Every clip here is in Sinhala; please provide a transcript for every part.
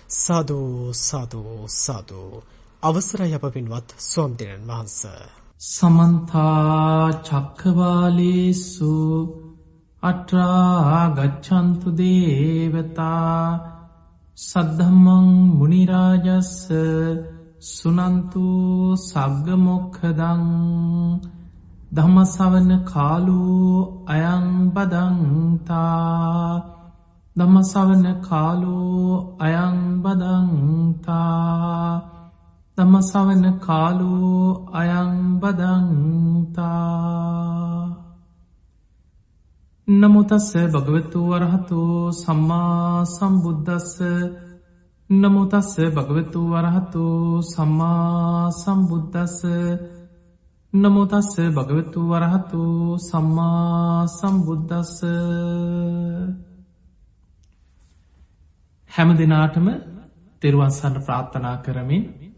සාදු සාදු සාදු. අවසරයි අප පින්වත් ස්වාමීන් වහන්සේ. සමන්තා චක්කවාලේසු අත්‍රා ගච්ඡන්තු දේවතා සද්ධම්මං මුනි රාජස්ස සුනන්තු සග්ග මොක්ඛදං ධම්ම ශ්‍රවණ කාලෝ අයං බදන්තා ධම්ම ශ්‍රවණ කාලෝ අයං බදන්තා ධම්ම ශ්‍රවණ කාලෝ අයං බදන්තා. නමෝ තස්ස භගවතු වරහතෝ සම්මා සම්බුද්දස්ස නමෝ තස්ස භගවතු වරහතෝ සම්මා සම්බුද්දස්ස නමෝ තස්ස භගවතු වරහතෝ සම්මා සම්බුද්දස්ස. හැම දිනාටම තෙරුවන් සරණ ප්‍රාර්ථනා කරමින්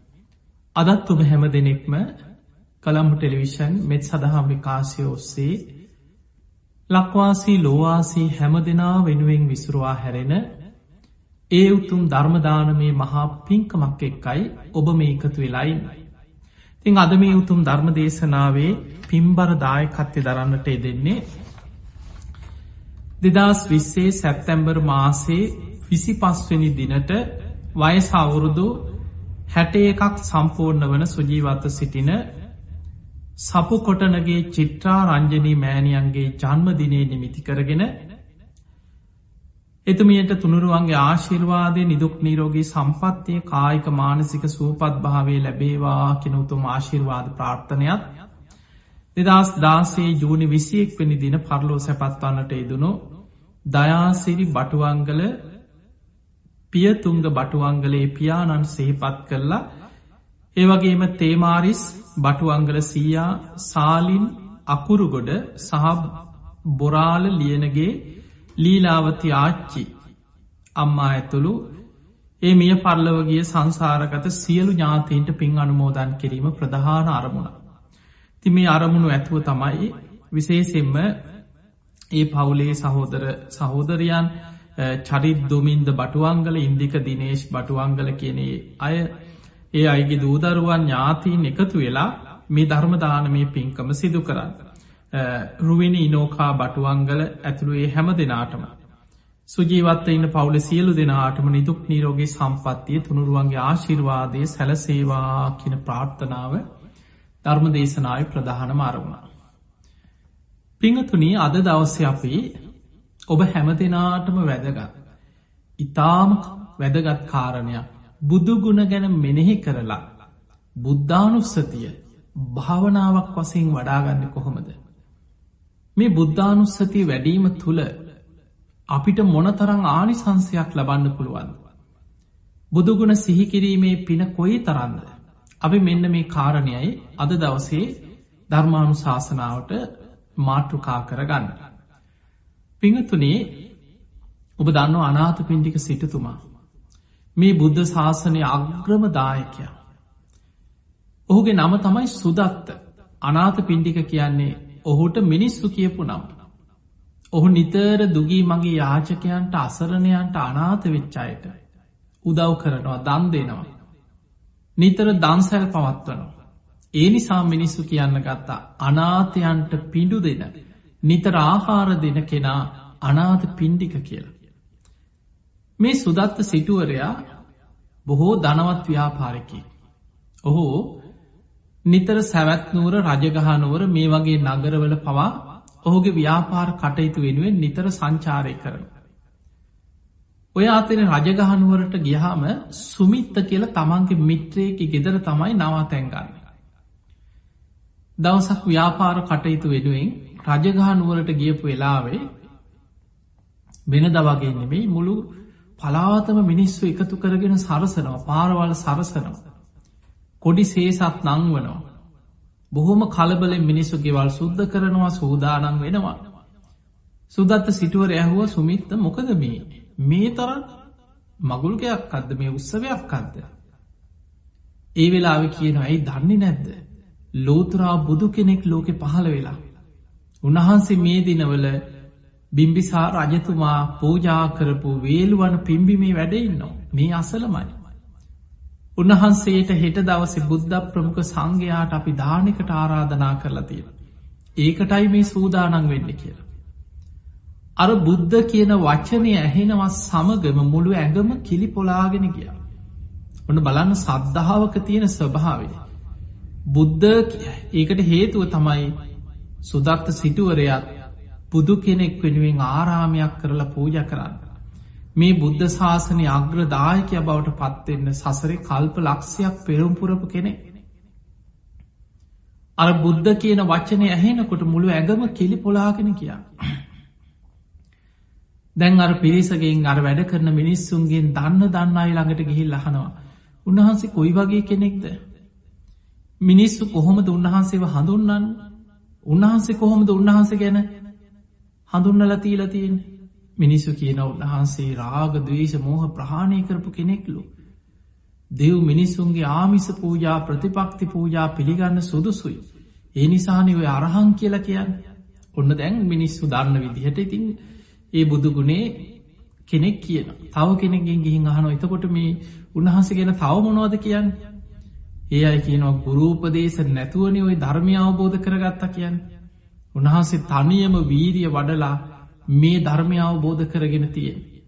අදත් ඔබ හැම දෙනෙක්ම කලම්බු ටෙලිවිෂන් මෙත් සදහම් විකාශය ඔස්සේ ලක්වාසී ලෝවාසී හැම දෙනා වෙනුවෙන් විසුරුවා හැරෙන ඒ උතුම් ධර්මදානමේ මහා පින්කමක් එක්කයි ඔබ මේ එකතු වෙලායින්. තින් අද මේ උතුම් ධර්ම දේශනාවේ පින්බර දායකත්වය දරන්නට යෙදෙන්නේ 2020 සැප්තැම්බර් මාසේ 25 වෙනි දිනට වයස අවුරුදු 61ක් සම්පූර්ණ වන සුජීවත්ව සිටින සපුකොටනගේ චිත්‍රා රංජනී මෑණියන්ගේ ජන්මදිනය නිමිති කරගෙන එතුමියට තුනුරුවන්ගේ ආශිර්වාදය නිදුක් නිරෝගී සම්පත්තිය කායික මානසික සුවපත් භාවය ලැබේවා කියන උතුම් ආශිර්වාද ප්‍රාර්ථනයක් 2016 ජූනි 21 වෙනි දින පරලෝ සැපත්වන්නට යෙදුණු දයාසිරි බටුවංගල පියතුංග බටුවංගලේ පියාණන් සිහිපත් කරලා ඒවගේම තේමාරිස් බටුවංගල සීයා සාලින් අකුරුගොඩ සහ බොරාල ලියනගේ ලීලාවති ආච්චි අම්මා ඇතුළු ඒ මිය පරලොවගිය සංසාරගත සියලු ඥාතීන්ට පින් අනුමෝදන් කිරීම ප්‍රධාන අරමුණ. ති මේ අරමුණු ඇතුව තමයි විශේෂෙන්ම ඒ පවුලේ සහෝදර සහෝදරයන් චරිත් දුමින්ද බටුවංගල ඉන්දික දිනේශ් බටුවංගල කියනේ අය ඒ අයිගේ දූදරුවන් ඥාතීන් එකතු වෙලා මේ ධර්මදානමය පින්කම සිදු කරන්න. රුවිනි ඉනෝකා බටුවංගල ඇතුළු ඒ හැම දෙනාටම සුජීවත්ව ඉන්න පවුල සියලු දෙනාටම නිදුක් නිරෝගී සම්පත්තිය තුනුරුවන්ගේ ආශිර්වාදය සැලසේවා කියන ප්‍රාර්ථනාව ධර්ම දේශනාවේ ප්‍රධානම අරමුණ. පිංහතුනී අද දවසේ අපි ඔබ හැම දෙනාටම වැදගත් ඉතාම වැදගත් කාරණයක් බුදුගුණ ගැන මෙනෙහි කරලා බුද්ධානුස්සතිය භාවනාවක් වශයෙන් වඩාගන්න කොහොමද? මේ බුද්ධානුස්සතිය වැඩීම තුළ අපිට මොනතරං ආනිසංසයක් ලබන්න පුළුවන්. බුදුගුණ සිහිකිරීමේ පින කොයි තරන්ද. අපි මෙන්න මේ කාරණයයි අද දවසේ ධර්මානු ශාසනාවට මාතෘකා කරගන්න. පිංහතුනේ ඔබ දන්න අනාථ පිණ්ඩික සිටතුමා මේ බුද්ධ ශාසනය අග්‍රම දායකයා. ඔහුගේ නම තමයි සුදත්ත. අනාථ පිණ්ඩික කියන්නේ ඔහුට මිනිස්සු කියපු නම්. ඔහු නිතර දුගී මගේ යාචකයන්ට අසරණයන්ට අනාථ වෙච්චායට උදව් කරනවා දන් දෙනවා. නිතර දන්සැල් පවත්වනවා. ඒ නිසා මිනිස්සු කියන්න ගත්තා අනාථයන්ට පිඩු දෙන නිතර ආහාර දෙන කෙනා අනාථ පිණ්ඩික කියලා. මේ සුදත්ත සිටුවරයා බොහෝ ධනවත් ව්‍යාපාරිකයෙක්. ඔහු නිතර සැවැත්නුවර රජගහනුවර මේ වගේ නගරවල පවා ඔහුගේ ව්‍යාපාර කටයුතු වෙනුවෙන් නිතර සංචාරය කරන. ඔය අතර රජගහනුවරට ගියාම සුමිත්ත කියල තමන්ගේ මිත්‍රයකි ගෙදර තමයි නවාතැන්ගන්න. දවසක් ව්‍යාපාර කටයුතු වෙනුවෙන් රජගහනුවරට ගියපු වෙලාවේ වෙන දවගේ නෙමෙයි මුළු පලාතම මිනිස්සු එකතු කරගෙන සරසනවා පාරවල් සරසනවා. කොඩි සේසත් නංවනවා. බොහොම කලබලෙන් මිනිස්සු ගෙවල් සුද්ධ කරනවා සූදානන් වෙනවා. සුදත්ත සිටුවර ඇහුව සුමිත්ත මොකද මේ තරන් මගුල්ගයක් අද්ද මේ උත්සවයක් අද්ද. ඒ වෙලාවෙ කියන ඇයි දන්නේ නැද්ද. ලෝතුරා බුදු කෙනෙක් ලෝකෙ පහළ වෙලා. උන්වහන්සේ මේ දිනවල බිම්බිසා රජතුමා පූජා කරපු වේළුවන පිම්බිමේ වැඩඉන්නවා. මේ අසලමයි. උන්වහන්සේට හෙට දවසේ බුද්ධ ප්‍රමුඛ සංඝයාට අපි දානකට ආරාධනා කරලා තියෙනවා. ඒකටයි මේ සූදානම් වෙන්න කියලා. අර බුද්ධ කියන වචනය ඇහෙනවා සමගම මුළු ඇඟම කිලි පොලාගෙන ගියා. ඔන්න බලන්න සද්ධාවක තියෙන ස්වභාවය. බුද්ධ ඒකට හේතුව තමයි සුදත්ත සිටුවරයාත් බුදු කෙනෙක් වෙනුවෙන් ආරාමයක් කරලා පූජා කරන්න. මේ බුද්ධ ශාසනය අග්‍රදායකය බවට පත්වෙන්න සසරේ කල්ප ලක්ෂයක් පෙරුම්පුරපු කෙනෙක්. අර බුද්ධ කියන වචනය ඇහෙනකොට මුළු ඇගම කිලි පොලාගෙන කියා. දැන් අර පිරිසගෙන් අර වැඩ කරන මිනිස්සුන්ගෙන් දන්න අය ළඟට ගිහිල් අහනවා. උන්වහන්සේ කොයි වගේ කෙනෙක්ද? මිනිස්සු කොහොමද උන්වහන්සේව හඳුන්වන්නේ? උන්වහන්සේ කොහොමද උන්වහන්සේ ගැන හඳුන්වලා තියලා තියෙන්නේ? මිනිස්සු කියන උන්වහන්සේ රාග, ද්වේෂ, මෝහ ප්‍රහාණය කරපු කෙනෙක්ලු. දෙව් මිනිසුන්ගේ ආමිස පූජා, ප්‍රතිපක්ති පූජා පිළිගන්න සුදුසුයි. ඒ නිසානේ ඔය අරහං කියලා කියන්නේ. ඔන්න දැන් මිනිස්සු දන්න විදිහට ඉතින් ඒ බුදු ගුණේ කෙනෙක් කියනවා. තව කෙනෙක්ගෙන් ගිහින් අහනවා එතකොට මේ උන්වහන්සේ ගැන තව මොනවද කියන්නේ? ඒ අය කියනවා ගුරු උපදේශ නැතුවනේ ওই ධර්මය අවබෝධ කරගත්තා කියන්නේ. උන්වහන්සේ තනියම වීරිය වඩලා මේ ධර්මය අවබෝධ කරගෙන තියෙන්නේ.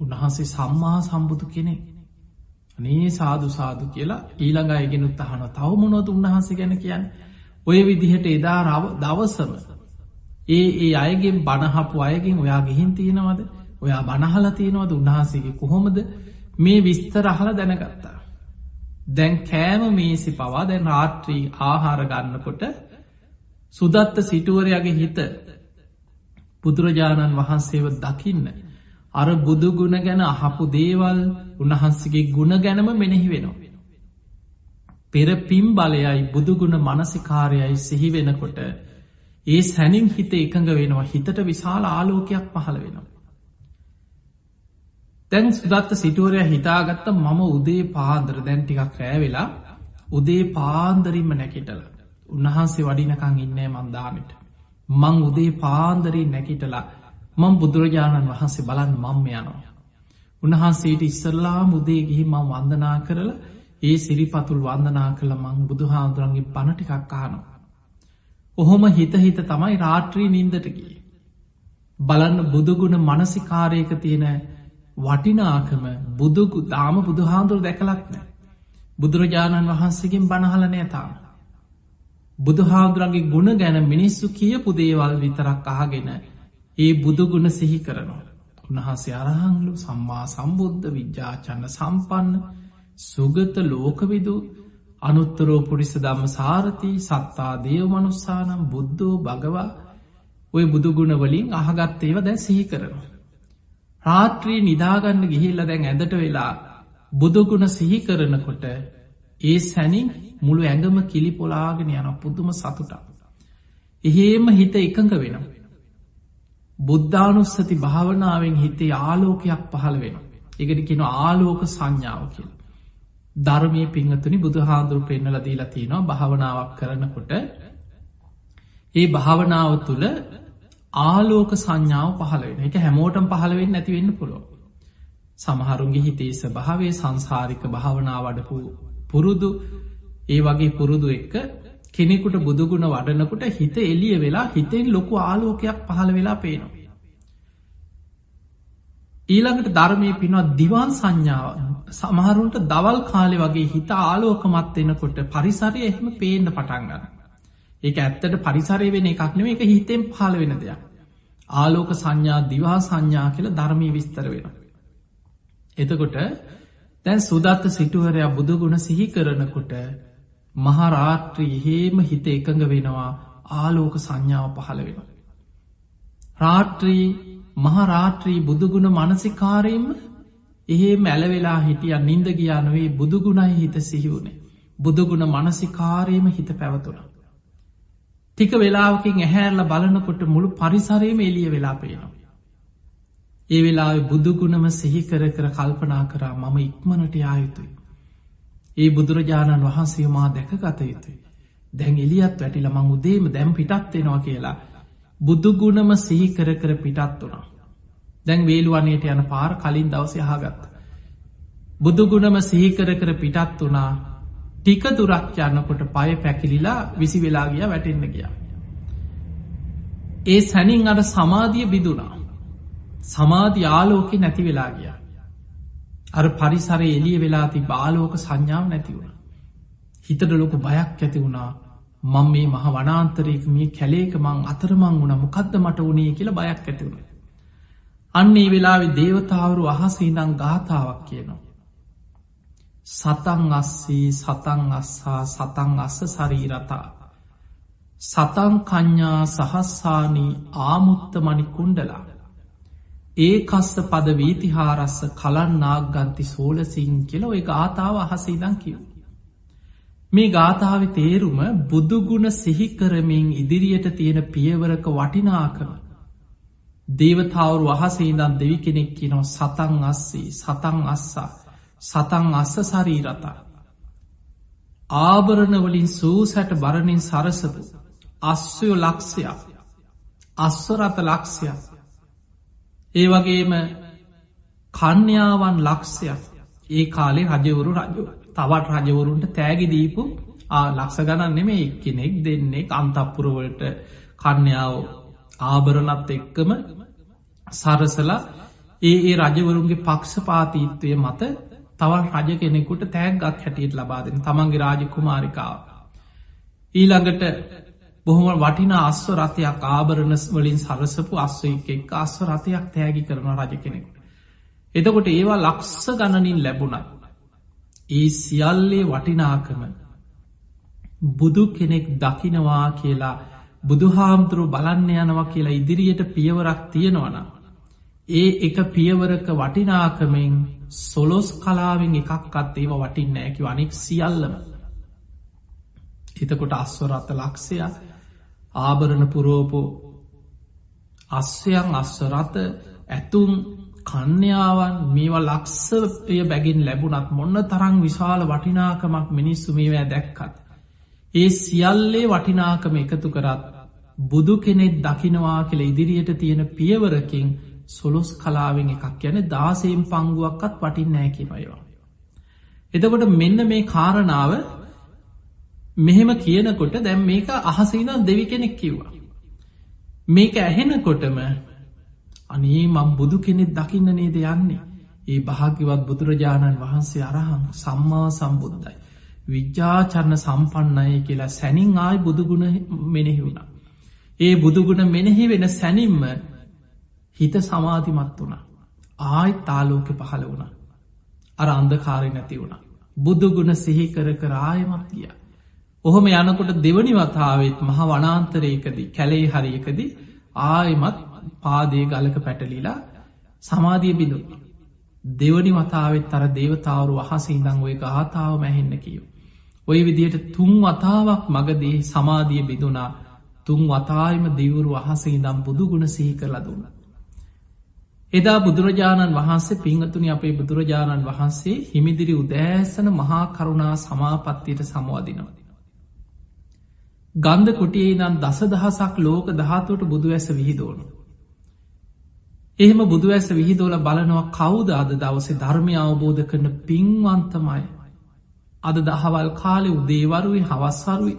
උන්වහන්සේ සම්මා සම්බුදු කෙනෙක්. අනේ සාදු සාදු කියලා ඊළඟ අයගෙනුත් අහනවා තව මොනවද උන්වහන්සේ ගැන කියන්නේ? ඔය විදිහට එදා දවසම ඒ අයගෙන් බණහපු අයගෙන් ඔයා ගිහින් තියෙනවද? ඔයා බණහලා තියෙනවද? උන්වහන්සේගේ කොහොමද මේ විස්තර අහලා දැනගත්තා. දැන් කෑම මේසි පවා දැන් රාත්‍රී ආහාර ගන්නකොට සුදත්ත සිටුවරයාගේ හිත බුදුරජාණන් වහන්සේව දකින්න අර බුදු ගුණ ගැන අහපු දේවල් උන්වහන්සේගේ ගුණ ගැනම මෙනෙහි වෙනවා. පෙර පින් බලයයි බුදුගුණ මනසිකාරයයි සිහි වෙනකොට ඒ සැනින් හිත එකඟ වෙනවා. හිතට විශාල ආලෝකයක් පහළ වෙනවා. දැන් සුදත්ත සිටුවරයා හිතාගත්ත මම උදේ පාන්දර දැන් ටිකක් රෑ වෙලා උදේ පාන්දරින්ම නැගිටලා උන්වහන්සේ වඩිනකන් ඉන්නේ මං දානෙට. මං උදේ පාන්දරින් නැගිටලා මං බුදුරජාණන් වහන්සේ බලන්න මම යනවා. උන්වහන්සේට ඉස්සරලාම උදේ ගිහින් මම වන්දනා කරලා ඒ සිරිපතුල් වන්දනා කළා මං බුදුහාමුදුරන්ගේ බණ ටිකක් අහනවා. ඔහොම හිත තමයි රාත්‍රී නින්දට ගියේ. බලන්න බුදුගුණ මානසිකාරයක තියෙන වටිනාකම දාම බුදුහාමුදුර දැකලත් නැහැ. බුදුරජාණන් වහන්සේගෙන් බණ අහලා නැහැ තාම. බුදුහාමුදුරන්ගේ ගුණ ගැන මිනිස්සු කියපු දේවල් විතරක් අහගෙන ඒ බුදුගුණ සිහි කරනවා. උන්වහන්සේ අරහන්ලු සම්මා සම්බුද්ධ විජ්ජාචන්න සම්පන්න සුගත ලෝකවිදු අනුත්තරෝ පුරිස ධම්ම සාරති සත්තා දේව මනුස්සානම් බුද්ධෝ භගවා ඔය බුදුගුණ වලින් අහගත් ඒවා දැන් සිහි කරනවා. රාත්‍රී නිදාගන්න ගිහිල්ලා දැන් ඇඳට වෙලා බුදුගුණ සිහි කරනකොට ඒ සැනින් මුළු ඇඟම කිලි පොලාගෙන යන පුදුම සතුටක්. එහෙම හිත එකඟ වෙනවා. බුද්ධානුස්සති භාවනාවෙන් හිතේ ආලෝකයක් පහළ වෙනවා. ඒකට කියනවා ආලෝක සංඥාව කියලා. ධර්මයේ පිංගතුනි බුදුහාඳුරු පෙන්නලා දීලා තියෙනවා භාවනාවක් කරනකොට ඒ භාවනාව තුළ ආලෝක සංඥාව පහළ වෙන. ඒක හැමෝටම පහළ වෙන්නේ නැති වෙන්න පුළුවන්. සමහරුන්ගේ හිතේ ස්වභාවය සංසාරික භාවනාව වඩපු පුරුදු ඒ වගේ පුරුදු එක්ක කෙනෙකුට බුදුගුණ වඩනකොට හිත එළිය වෙලා හිතෙන් ලොකු ආලෝකයක් පහළ වෙලා පේනවා. ඊළඟට ධර්මයේ පිනවා දිවාන් සංඥාව. සමහරුන්ට දවල් කාලේ වගේ හිත ආලෝකමත් වෙනකොට පරිසරය එහෙම පේන්න පටන් ගන්නවා. ඒක ඇත්තට පරිසරය වෙන එකක් නෙමෙයි, ඒක හිතෙන් පහළ වෙන දෙයක්. ආලෝක සංඥා දිවා සංඥා කියලා ධර්මයේ විස්තර වෙනවා. එතකොට දැන් සුදත්ත සිටුවරයා බුදුගුණ සිහි කරනකොට මහා රාත්‍රී හේම හිත එකඟ වෙනවා, ආලෝක සංඥාව පහළ වෙනවා. මහා රාත්‍රී බුදුගුණ මානසිකාරයෙන්ම එහෙම ඇලවෙලා හිටියා, නින්ද ගියා නෙවෙයි, බුදුගුණයි හිත සිහි වුණේ. බුදුගුණ මානසිකාරයෙන්ම හිත පැවතුණා. ටික වෙලාවකින් ඇහැරලා බලනකොට මුළු පරිසරයම එළිය වෙලා පේනවා. ඒ වෙලාවේ බුදුගුණම සිහි කර කර කල්පනා කරා මම ඉක්මනට යා යුතුයි. ඒ බුදුරජාණන් වහන්සේ මා දැකගත යුතුයි. දැන් එළියත් වැටිලා මං උදේම දැන් පිටත් වෙනවා කියලා බුදුගුණම සිහි කර කර පිටත් වුණා. දැන් වේළුවනේට යන පාර කලින් දවසේ අහගත්තා. බුදුගුණම සිහිකර කර පිටත් වනා ටික දුරක් යන්නකොට පය පැකිලිලා විසි වෙලා ගිය වැටෙන්න ගිය. ඒ සැනින් අර සමාධිය බිදුනා. සමාධි ආලෝකෙ නැති වෙලා ගිය. අර පරිසරය එලිය වෙලාති බාලෝක සංඥාව නැති වුණ. හිතට ලොකු බයක් ඇති වුණා මං මේ මහ වනාන්තරයක මේ කැලේක මං අතරමං වුණ මොකක්ද මට වනේ කියලා බයක් ඇති වුණ. අන්නේ වෙලාවෙ දේවතාවරු අහසීනං ගාථාවක් කියනවා. සතං අස්සී සතං අස්සා සතං අස්ස සරීරතා සතං කඤ්ඥා සහස්සානී ආමුත්ත මනි කුණ්ඩලා ඒ කස්ස පද වීතිහාරස්ස කලන්නාක් ගන්ති සෝලසිං කියල ඔය ගාථාව අහසීදං කිව්. මේ ගාථාව තේරුම බුදුගුණ සිහිකරමින් ඉදිරියට තියෙන පියවරක වටිනාකම දේවතාවරු අහසීදන් දෙවි කෙනෙක් කියනව සතං අස්සී සතං අස්සා සතං අස්ස සරීරතා ආභරණවලින් සූසැට බරණින් සරසපු අස්වයෝ ලක්ෂයක් අස්වරත ලක්ෂයක් ඒ වගේම කන්‍යාවන් ලක්ෂයක් ඒ කාලේ රජවරු රජ තවත් රජවරුන්ට තෑගි දීපු ලක්ෂ ගණන් නෙමේ එක්කෙනෙක් දෙන්නේ අන්තපුරවලට කන්‍යාව ආභරණත් එක්කම සරසලා ඒ රජවරුන්ගේ පක්ෂපාතීත්වය මත තවන් රජ කෙනෙකුට තෑග්ගක් හැටියට ලබාදෙන තමන්ගේ රාජකුමාරිකාව. ඊළඟට බොහොම වටිනා අස්ව රථයක් ආභරණ වලින් සරසපු අස්වයෙක් එක්ක අස්ව රථයක් තෑගි කරන රජ කෙනෙකුට. එතකොට ඒවා ලක්ෂ ගණනින් ලැබුණත්. ඒ සියල්ලේ වටිනාකම බුදු කෙනෙක් දකිනවා කියලා බුදුහාමුදුරු බලන්න යනවා කියලා ඉදිරියට පියවරක් තියෙනවන. ඒ එක පියවරක වටිනාකමෙන් සොලොස් කලාවෙන් එකක්කත් ඒව වටින්න ඇකි අනෙක් සියල්ලම. එතකොට අස්වරත ලක්ෂය ආභරණ පුරෝපෝ අස්වයන් අස්වරත ඇතුම් කන්‍යාවන් මේවා ලක්ෂය බැගින් ලැබුණත් මොන්න තරං විශාල වටිනාකමක් මිනිස්සු මේවැ දැක්කත්. ඒ සියල්ලේ වටිනාකම එකතු කරත් බුදු කෙනෙක් දකිනවා කියල ඉදිරියට තියෙන පියවරකින් සොලොස් කලාවෙන් එකක් යන දාසයෙන් පංගුවක්කත් වටින් නෑකි පයවා. එතකොට මෙන්න මේ කාරණාව මෙහෙම කියනකොට දැම් මේක අහසීන දෙවි කෙනෙක් කිව්වා. මේක ඇහෙනකොටම අනේ මං බුදු කෙනෙක් දකින්න නේද යන්නේ. ඒ භාග්‍යවත් බුදුරජාණන් වහන්සේ අරහං සම්මා සම්බුද්ධයි. විජ්ජාචරණ සම්පන්නය කියලා සැනින් ආයි බුදුගුණ මෙනෙහි වුණා. ඒ බුදුගුණ මෙනෙහි වෙන සැනින්ම හිත සමාධිමත් වුණ. ආයි තාලෝක පහළ වුණ. අර අන්දකාරය නැති වුණ. බුදුගුණ සිහි කර කර ආයමත් ගිය. ඔහොම යනකොට දෙවනි වතාවත් මහ වනාන්තරයකදී කැලේ හරියකදී ආයමත් පාදේ ගලක පැටලිලා සමාධිය බිඳු. දෙවනි වතාවත් අර දේවතාවරු අහසිඉදං ඔය ගාථාව මැහෙන්න කියව. ඔය විදියට තුන් වතාවක් මගදී සමාධිය බිදුනා තුන් වතායිම දෙවරු අහසිඉදම් බුදුගුණ සිහි කරලා දුන්න. එදා බුදුරජාණන් වහන්සේ පිංහතුනි අපේ බුදුරජාණන් වහන්සේ හිමිදිරි උදෑසන මහා කරුණා සමාපත්තියට සමවදිනවා. ගන්ධ කුටියේ නම් දස දහසක් ලෝක දහතුවට බුදු ඇස විහිදෝනු. එහෙම බුදු ඇස විහිදෝල බලනවා කවුද අද දවසේ ධර්මය අවබෝධ කරන පින්වන්තමයි. අද දහවල් කාලෙ උදේවරුයි හවස්වරුයි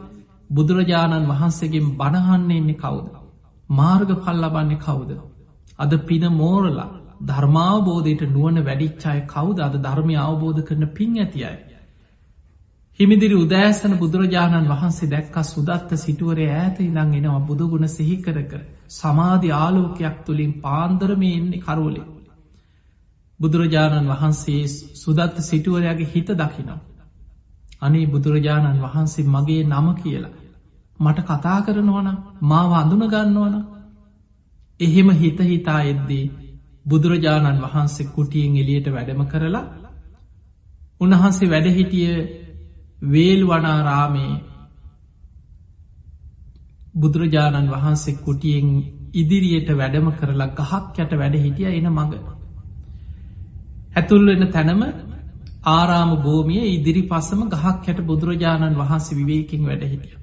බුදුරජාණන් වහන්සේගෙන් බණහන්න එන්නේ කවුද. මාර්ග පල් ලබන්නේ කවුද. අද පින මෝරලා ධර්මාවබෝධයට නුවන වැඩිච්චාය කවුද අද ධර්මය අවබෝධ කරන පින් ඇති අය. හිමිදිරි උදෑසන බුදුරජාණන් වහන්සේ දැක්ක සුදත්ත සිටුවරය ඈත ඉඳං එනවා බුදුගුණ සිහිකර කර සමාධි ආලෝකයක් තුළින් පාන්දරම එන්නේ කරෝලෙ. බුදුරජාණන් වහන්සේ සුදත්ත සිටුවරයාගේ හිත දකිනවා. අනේ බුදුරජාණන් වහන්සේ මගේ නම කියලා. මට කතා කරනවන මාව අඳුන ගන්නවන. එහෙම හිත හිතා එද්දී බුදුරජාණන් වහන්සේ කුටියෙන් එලියට වැඩම කරලා උන්වහන්සේ වැඩහිටිය වේල් වනාරාමේ බුදුරජාණන් වහන්සේ කුටියෙන් ඉදිරියට වැඩම කරලා ගහක් යට වැඩ හිටිය එන මඟ. ඇතුල්වෙන තැනම ආරාම භූමිය ඉදිරි පසම ගහක් යට බුදුරජාණන් වහන්සේ විවේකින් වැඩ හිටිය.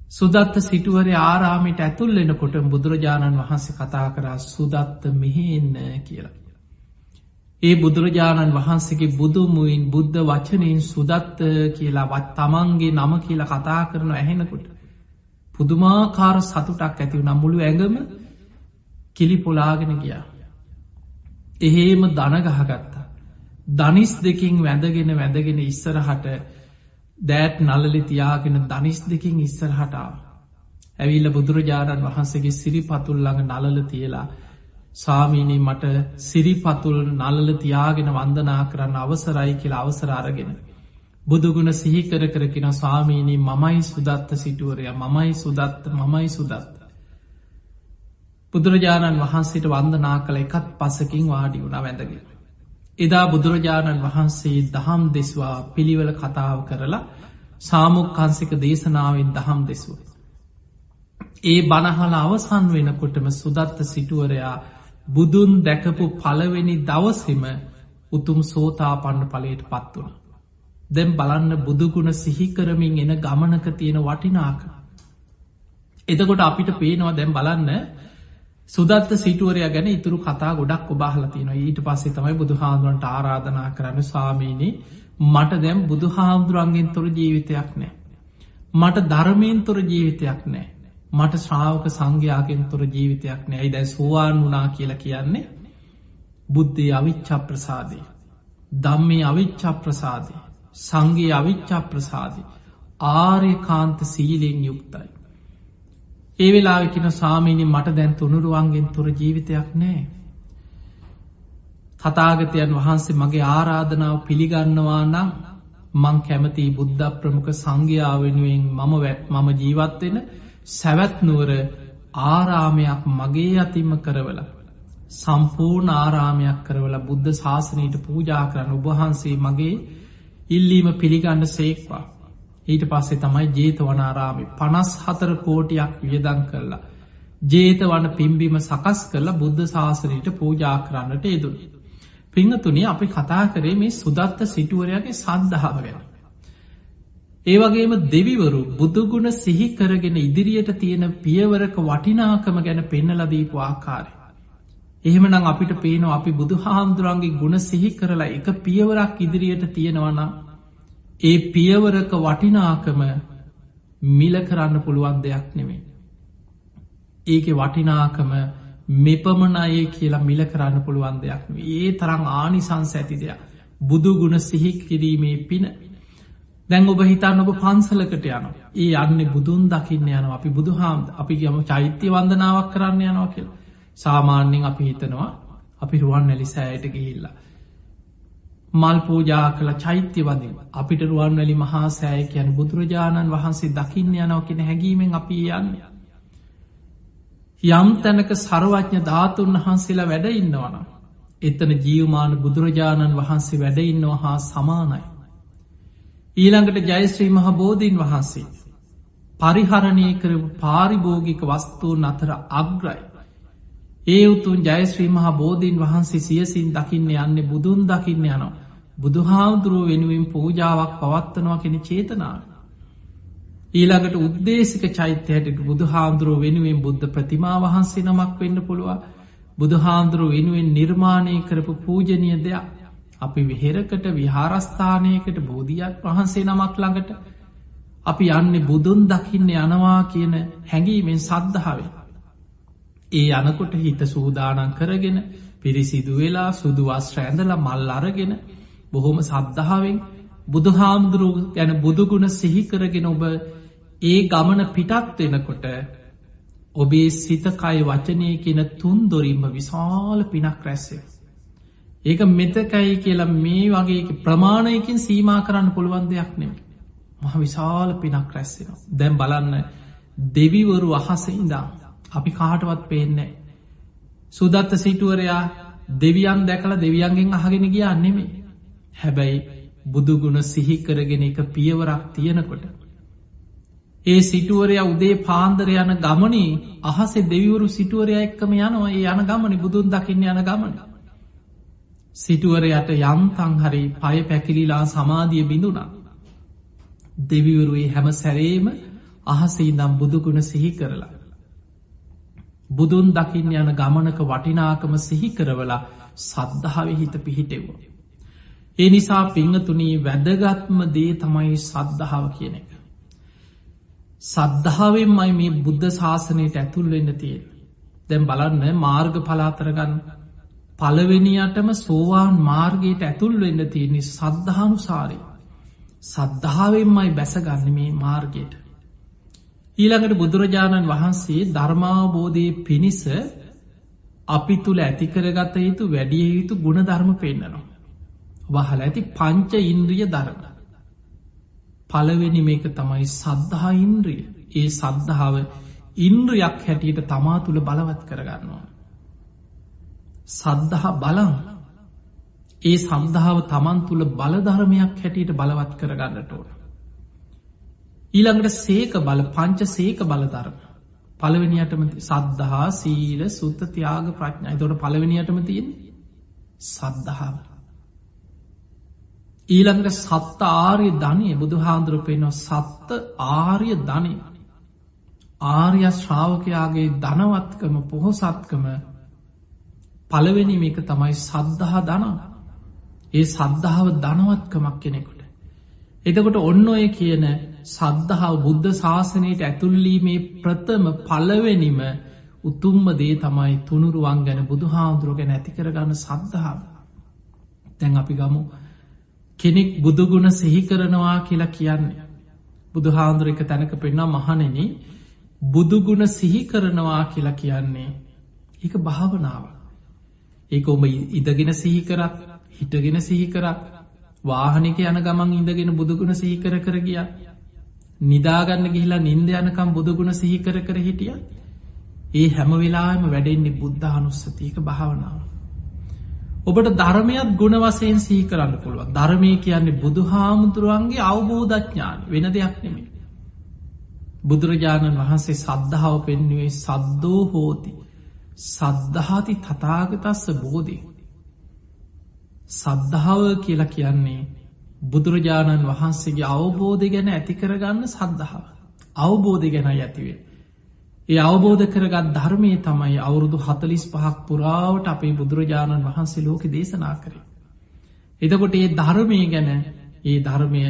සුදත්ත සිටුවර ආරාමයට ඇතුල්ලෙනකොට බුදුරජාණන් වහන්සේ කතා කරා සුදත්ත මෙහෙන්න කියලා. ඒ බුදුරජාණන් වහන්සේගේ බුදුමුයින් බුද්ධ වචනයෙන් සුදත්ත කියලා වත් තමන්ගේ නම කියලා කතා කරන ඇහෙනකොට පුදුමාකාර සතුටක් ඇතිව නම් මුළු ඇඟම කිලි පොලාගෙන ගියා. එහෙම දනගහගත්තා. දනිස් දෙකින් වැඳගෙන ඉස්සරහට දෑත් නලලි තියාගෙන දනිස් දෙකින් ඉස්සරහටාව. ඇවිල්ල බුදුරජාණන් වහන්සේගේ සිරිපතුල් ළඟ නලල තියලා ස්වාමීනී මට සිරිපතුල් නලල තියාගෙන වන්දනා කරන්න අවසරයි කියලා අවසර අරගෙන. බුදුගුණ සිහිකර කරකින ස්වාමීනී මමයි සුදත්ත සිටුවරය මමයි සුදත්ත. බුදුරජාණන් වහන්සේට වන්දනා කළ එකත් පසකින් වාඩි වුණ වැඳගෙන. එදා බුදුරජාණන් වහන්සේ දහම් දෙස්වා පිළිවල කතාව කරලා සාමුක්කන්සික දේශනාවෙන් දහම් දෙසුව. ඒ බණහල අවසන් වෙනකොටම සුදත්ත සිටුවරයා බුදුන් දැකපු පළවෙනි දවසෙම උතුම් සෝතාපන්න ඵලයට පත් වුණ. දැම් බලන්න බුදුගුණ සිහිකරමින් එන ගමනක තියෙන වටිනාක. එතකොට අපිට පේනවා දැම් බලන්න සුදත්ත සිටුවරය ගැන ඉතුරු කතා ගොඩක් ඔබහල තියෙන ඊට පස්සේ තමයි බුදු හාමුදුරන්ට ආරාධනා කරන්න ස්වාමීනී මට දැම් බුදු හාමුදුරන්ගෙන් තොර ජීවිතයක් නෑ. මට ධර්මයෙන් තොර ජීවිතයක් නෑ. මට ශ්‍රාවක සංඝයාගෙන් තොර ජීවිතයක් නෑයි දැයි සෝවාන් වනා කියලා කියන්නේ බුද්ධය අවිච්චා ප්‍රසාදය ධම්මේ අවිච්චා ප්‍රසාදය සංගේ අවිච්චා ප්‍රසාදය ආර්ය කාන්ත සීලෙන් යුක්තයි. ඒ වෙලාවෙකින සාමීනි මට දැන් තුනුරුවන්ගෙන් තොර ජීවිතයක් නෑ. තථාගතයන් වහන්සේ මගේ ආරාධනාව පිළිගන්නවා නම් මං කැමති බුද්ධ ප්‍රමුඛ සංඝයා වෙනුවෙන් මම ජීවත්වෙන සැවැත්නුවර ආරාමයක් මගේ අතිම කරවල සම්පූර්ණ ආරාමයක් කරවල බුද්ධ ශාසනයට පූජා කරන්න ඔබහන්සේ මගේ ඉල්ලීම පිළිගන්න සේක්වා. ඊට පස්සේ තමයි ජේතවනාරාමි 54 කෝටියක් වියදන් කරලා ජේතවන පිම්බිම සකස් කරලා බුද්ධ ශාසනයට පූජා කරන්නට යෙදුණු. පිංහතුනි අපි කතා කරේ මේ සුදත්ත සිටුවරයාගේ සද්ධාව ගැන. ඒ වගේම දෙවිවරු බුදුගුණ සිහි කරගෙන ඉදිරියට තියෙන පියවරක වටිනාකම ගැන පෙන්නලා දීපු ආකාරය. එහෙමනම් අපිට පේනවා අපි බුදුහාමුදුරන්ගේ ගුණ සිහි කරලා එක පියවරක් ඉදිරියට තියෙනවා නම් ඒ පියවරක වටිනාකම මිල කරන්න පුළුවන් දෙයක් නෙමෙයි. ඒකේ වටිනාකම මෙපමණයි කියලා මිල කරන්න පුළුවන් දෙයක් නෙමෙයි. ඒ තරම් ආනිසංස ඇති දෙයක්. බුදු ගුණ සිහි කිරීමේ පින. දැන් ඔබ හිතන්න ඔබ පන්සලකට යනවා. ඒ යන්නේ බුදුන් දකින්න යනවා. අපි අපි ගම චෛත්‍ය වන්දනාවක් කරන්න යනවා කියලා. සාමාන්‍යයෙන් අපි හිතනවා අපි රුවන්වැලි සෑයට ගිහිල්ලා මල් පූජා කළ චෛත්‍ය වදින. අපිට රුවන්වැලි මහා සෑය කියන බුදුරජාණන් වහන්සේ දකින්න යනවා කියන හැඟීමෙන් අපි යන්නේ. යම් තැනක සර්වඥ ධාතුන් වහන්සේලා වැඩ ඉන්නවනම් එතන ජීවමාන බුදුරජාණන් වහන්සේ වැඩ ඉන්නවා හා සමානයි. ඊළඟට ජයශ්‍රී මහ බෝධීන් වහන්සේ පරිහරණය කරපු පාරිභෝගික වස්තුූන් අතර අග්‍රයි. ඒ උතුන් ජයශ්‍රී මහ බෝධීන් වහන්සේ සියසින් දකින්න යන්නේ බුදුන් දකින්න යනවා. බුදුහාමුදුරුව වෙනුවෙන් පූජාවක් පවත්වනවා කෙන චේතනාව. ඊළඟට උද්දේශික චෛත්‍යයට බුදුහාමුදුරුව වෙනුවෙන් බුද්ධ ප්‍රතිමා වහන්සේ නමක් වෙන්න පුළුවන්. බුදුහාමුදුරුව වෙනුවෙන් නිර්මාණය කරපු පූජනය දෙයක්. අපි විහෙරකට විහාරස්ථානයකට බෝධියක් වහන්සේ නමක් ළඟට අපි යන්නේ බුදුන් දකින්න යනවා කියන හැඟීමෙන් සද්ධාවෙන්. ඒ යනකොට හිත සූදානන් කරගෙන පිරිසිදු වෙලා සුදු වස්ත්‍ර ඇඳලා මල් අරගෙන බොහොම සද්ධාවෙන් බුදුහාමුදුරුව ගැන බුදුගුණ සිහි කරගෙන ඔබ ඒ ගමන පිටත් වෙනකොට ඔබේ සිත කය වචනය කියන තුන් දොරින්ම විශාල පිනක් රැස්සේ. ඒක මෙතකයි කියලා මේ වගේ ප්‍රමාණයකින් සීමා කරන්න පුළුවන් දෙයක් නෙමෙයි. මහ විශාල පිනක් රැස්සෙනවා. දැන් බලන්න දෙවිවරු අහසේ ඉඳන් අපි කාටවත් පේන්නේ නැහැ. සුදත්ත සිටුවරයා දෙවියන් දැකලා දෙවියන්ගෙන් අහගෙන ගියා නෙමෙයි. හැබැයි බුදුගුණ සිහි කරගෙන එක පියවරක් තියෙනකොට ඒ සිටුවරයා උදේ පාන්දර යන ගමනේ අහසේ දෙවිවරු සිටුවරයා එක්කම යනවා. ඒ යන ගමනේ බුදුන් දකින්න යන ගමනේ සිටුවරයට යම්තන් හරි පය පැකිලිලා සමාධිය බිඳුණා. දෙවිවරුේ හැම සැරේම අහසේ ඉඳන් බුදුගුණ සිහි කරලා බුදුන් දකින්න යන ගමනක වටිනාකම සිහි කරවලා සද්ධාවේ හිත පිහිටෙව්වා. ඒ නිසා පිංහතුනී වැදගත්ම දේ තමයි සද්ධාව කියන එක. සද්ධාවෙන්මයි මේ බුද්ධ ශාසනයට ඇතුල් වෙන්න තියෙන. දැන් බලන්න මාර්ග පලාතරගන්න පළවෙනියටම සෝවාන් මාර්ගයට ඇතුල් වෙන්න තියෙන්නේ සද්ධානුසාරය. සද්ධාවෙන්මයි බැසගන්න මේ මාර්ගයට. ඊළඟට බුදුරජාණන් වහන්සේ ධර්මාවබෝධය පිණිස අපි තුළ ඇතිකරගත යුතු වැඩිය යුතු ගුණ ධර්ම පෙන්න්නනවා. වහල ඇති පංච ඉන්ද්‍රිය ධර්ම. පළවෙනි මේක තමයි සද්ධහා ඉන්ද්‍රිය. ඒ සද්ධාව ඉන්ද්‍රියක් හැටියට තමා තුළ බලවත් කරගන්නවා. සද්ධහා බලන් ඒ සම්ධාව තමන් තුළ බලධර්මයක් හැටියට බලවත් කරගන්නට ඕන. ඊළඟට සේක බල පංච සේක බලධර්ම. පළවෙනියටම සද්ධහා සීල සුත්ත තියාග ප්‍රඥා. තොට පළවෙනියටම තියෙන සද්ධාව. ඊළඟට සත්ත ආර්ය ධනය බුදු හාන්දුරපයනවා සත්ත ආර්ය ධනය. ආර්ය ශ්‍රාවකයාගේ ධනවත්කම පොහොසත්කම පළවෙනි මේක තමයි සද්ධහා ධනා. ඒ සද්ධාව ධනවත්කමක් කෙනෙකුට. එතකොට ඔන්න ඔය කියන සද්ධාව බුද්ධ ශාසනයට ඇතුල්ලීමේ ප්‍රථම පළවෙනිම උතුම්ම දේ තමයි තුනුරුවන් ගැන බුදු හාමුදුරුව ගැන ඇති කරගන්න සද්ධාව. තැන් අපි ගමු කෙනෙක් බුදුගුණ සිහි කරනවා කියලා කියන්නේ. බුදු හාමුදුර එක තැනක පෙන්නා මහනෙන බුදුගුණ සිහි කරනවා කියලා කියන්නේ ඒක භාවනාව. ඒක ඔබ ඉදගෙන සිහි කරත් හිටගෙන සිහි කරත් වාහනක යන ගමන් ඉඳගෙන බුදුගුණ සිහි කර ගිය නිදාගන්න ගිහිලා නින්ද යනකම් බුදුගුණ සිහි කර හිටිය ඒ හැම වෙලාම වැඩෙන්නේ බුද්ධ අනුස්සතියක භාවනාව. ඔබට ධර්මයක් ගුණ වසයෙන් සිහි කරන්න පුළුවන්. ධර්මය කියන්නේ බුදු හාමුදුරුවන්ගේ අවබෝධඥාන වෙන දෙයක් නෙමේ. බුදුරජාණන් වහන්සේ සද්ධාව පෙන්නුවේ සද්දෝ හෝති සද්ධාති තතාගතස්ස බෝධි. සද්ධාව කියලා කියන්නේ බුදුරජාණන් වහන්සේගේ අවබෝධය ගැන ඇතිකරගන්න සද්ධාව. අවබෝධය ගැන ඇතිවේ. ඒ අවබෝධ කරගත් ධර්මය තමයි අවුරුදු 45ක් පුරාවට අපේ බුදුරජාණන් වහන්සේ ලෝක දේශනා කරේ. එතකොට ඒ ධර්මය ගැන ඒ ධර්මය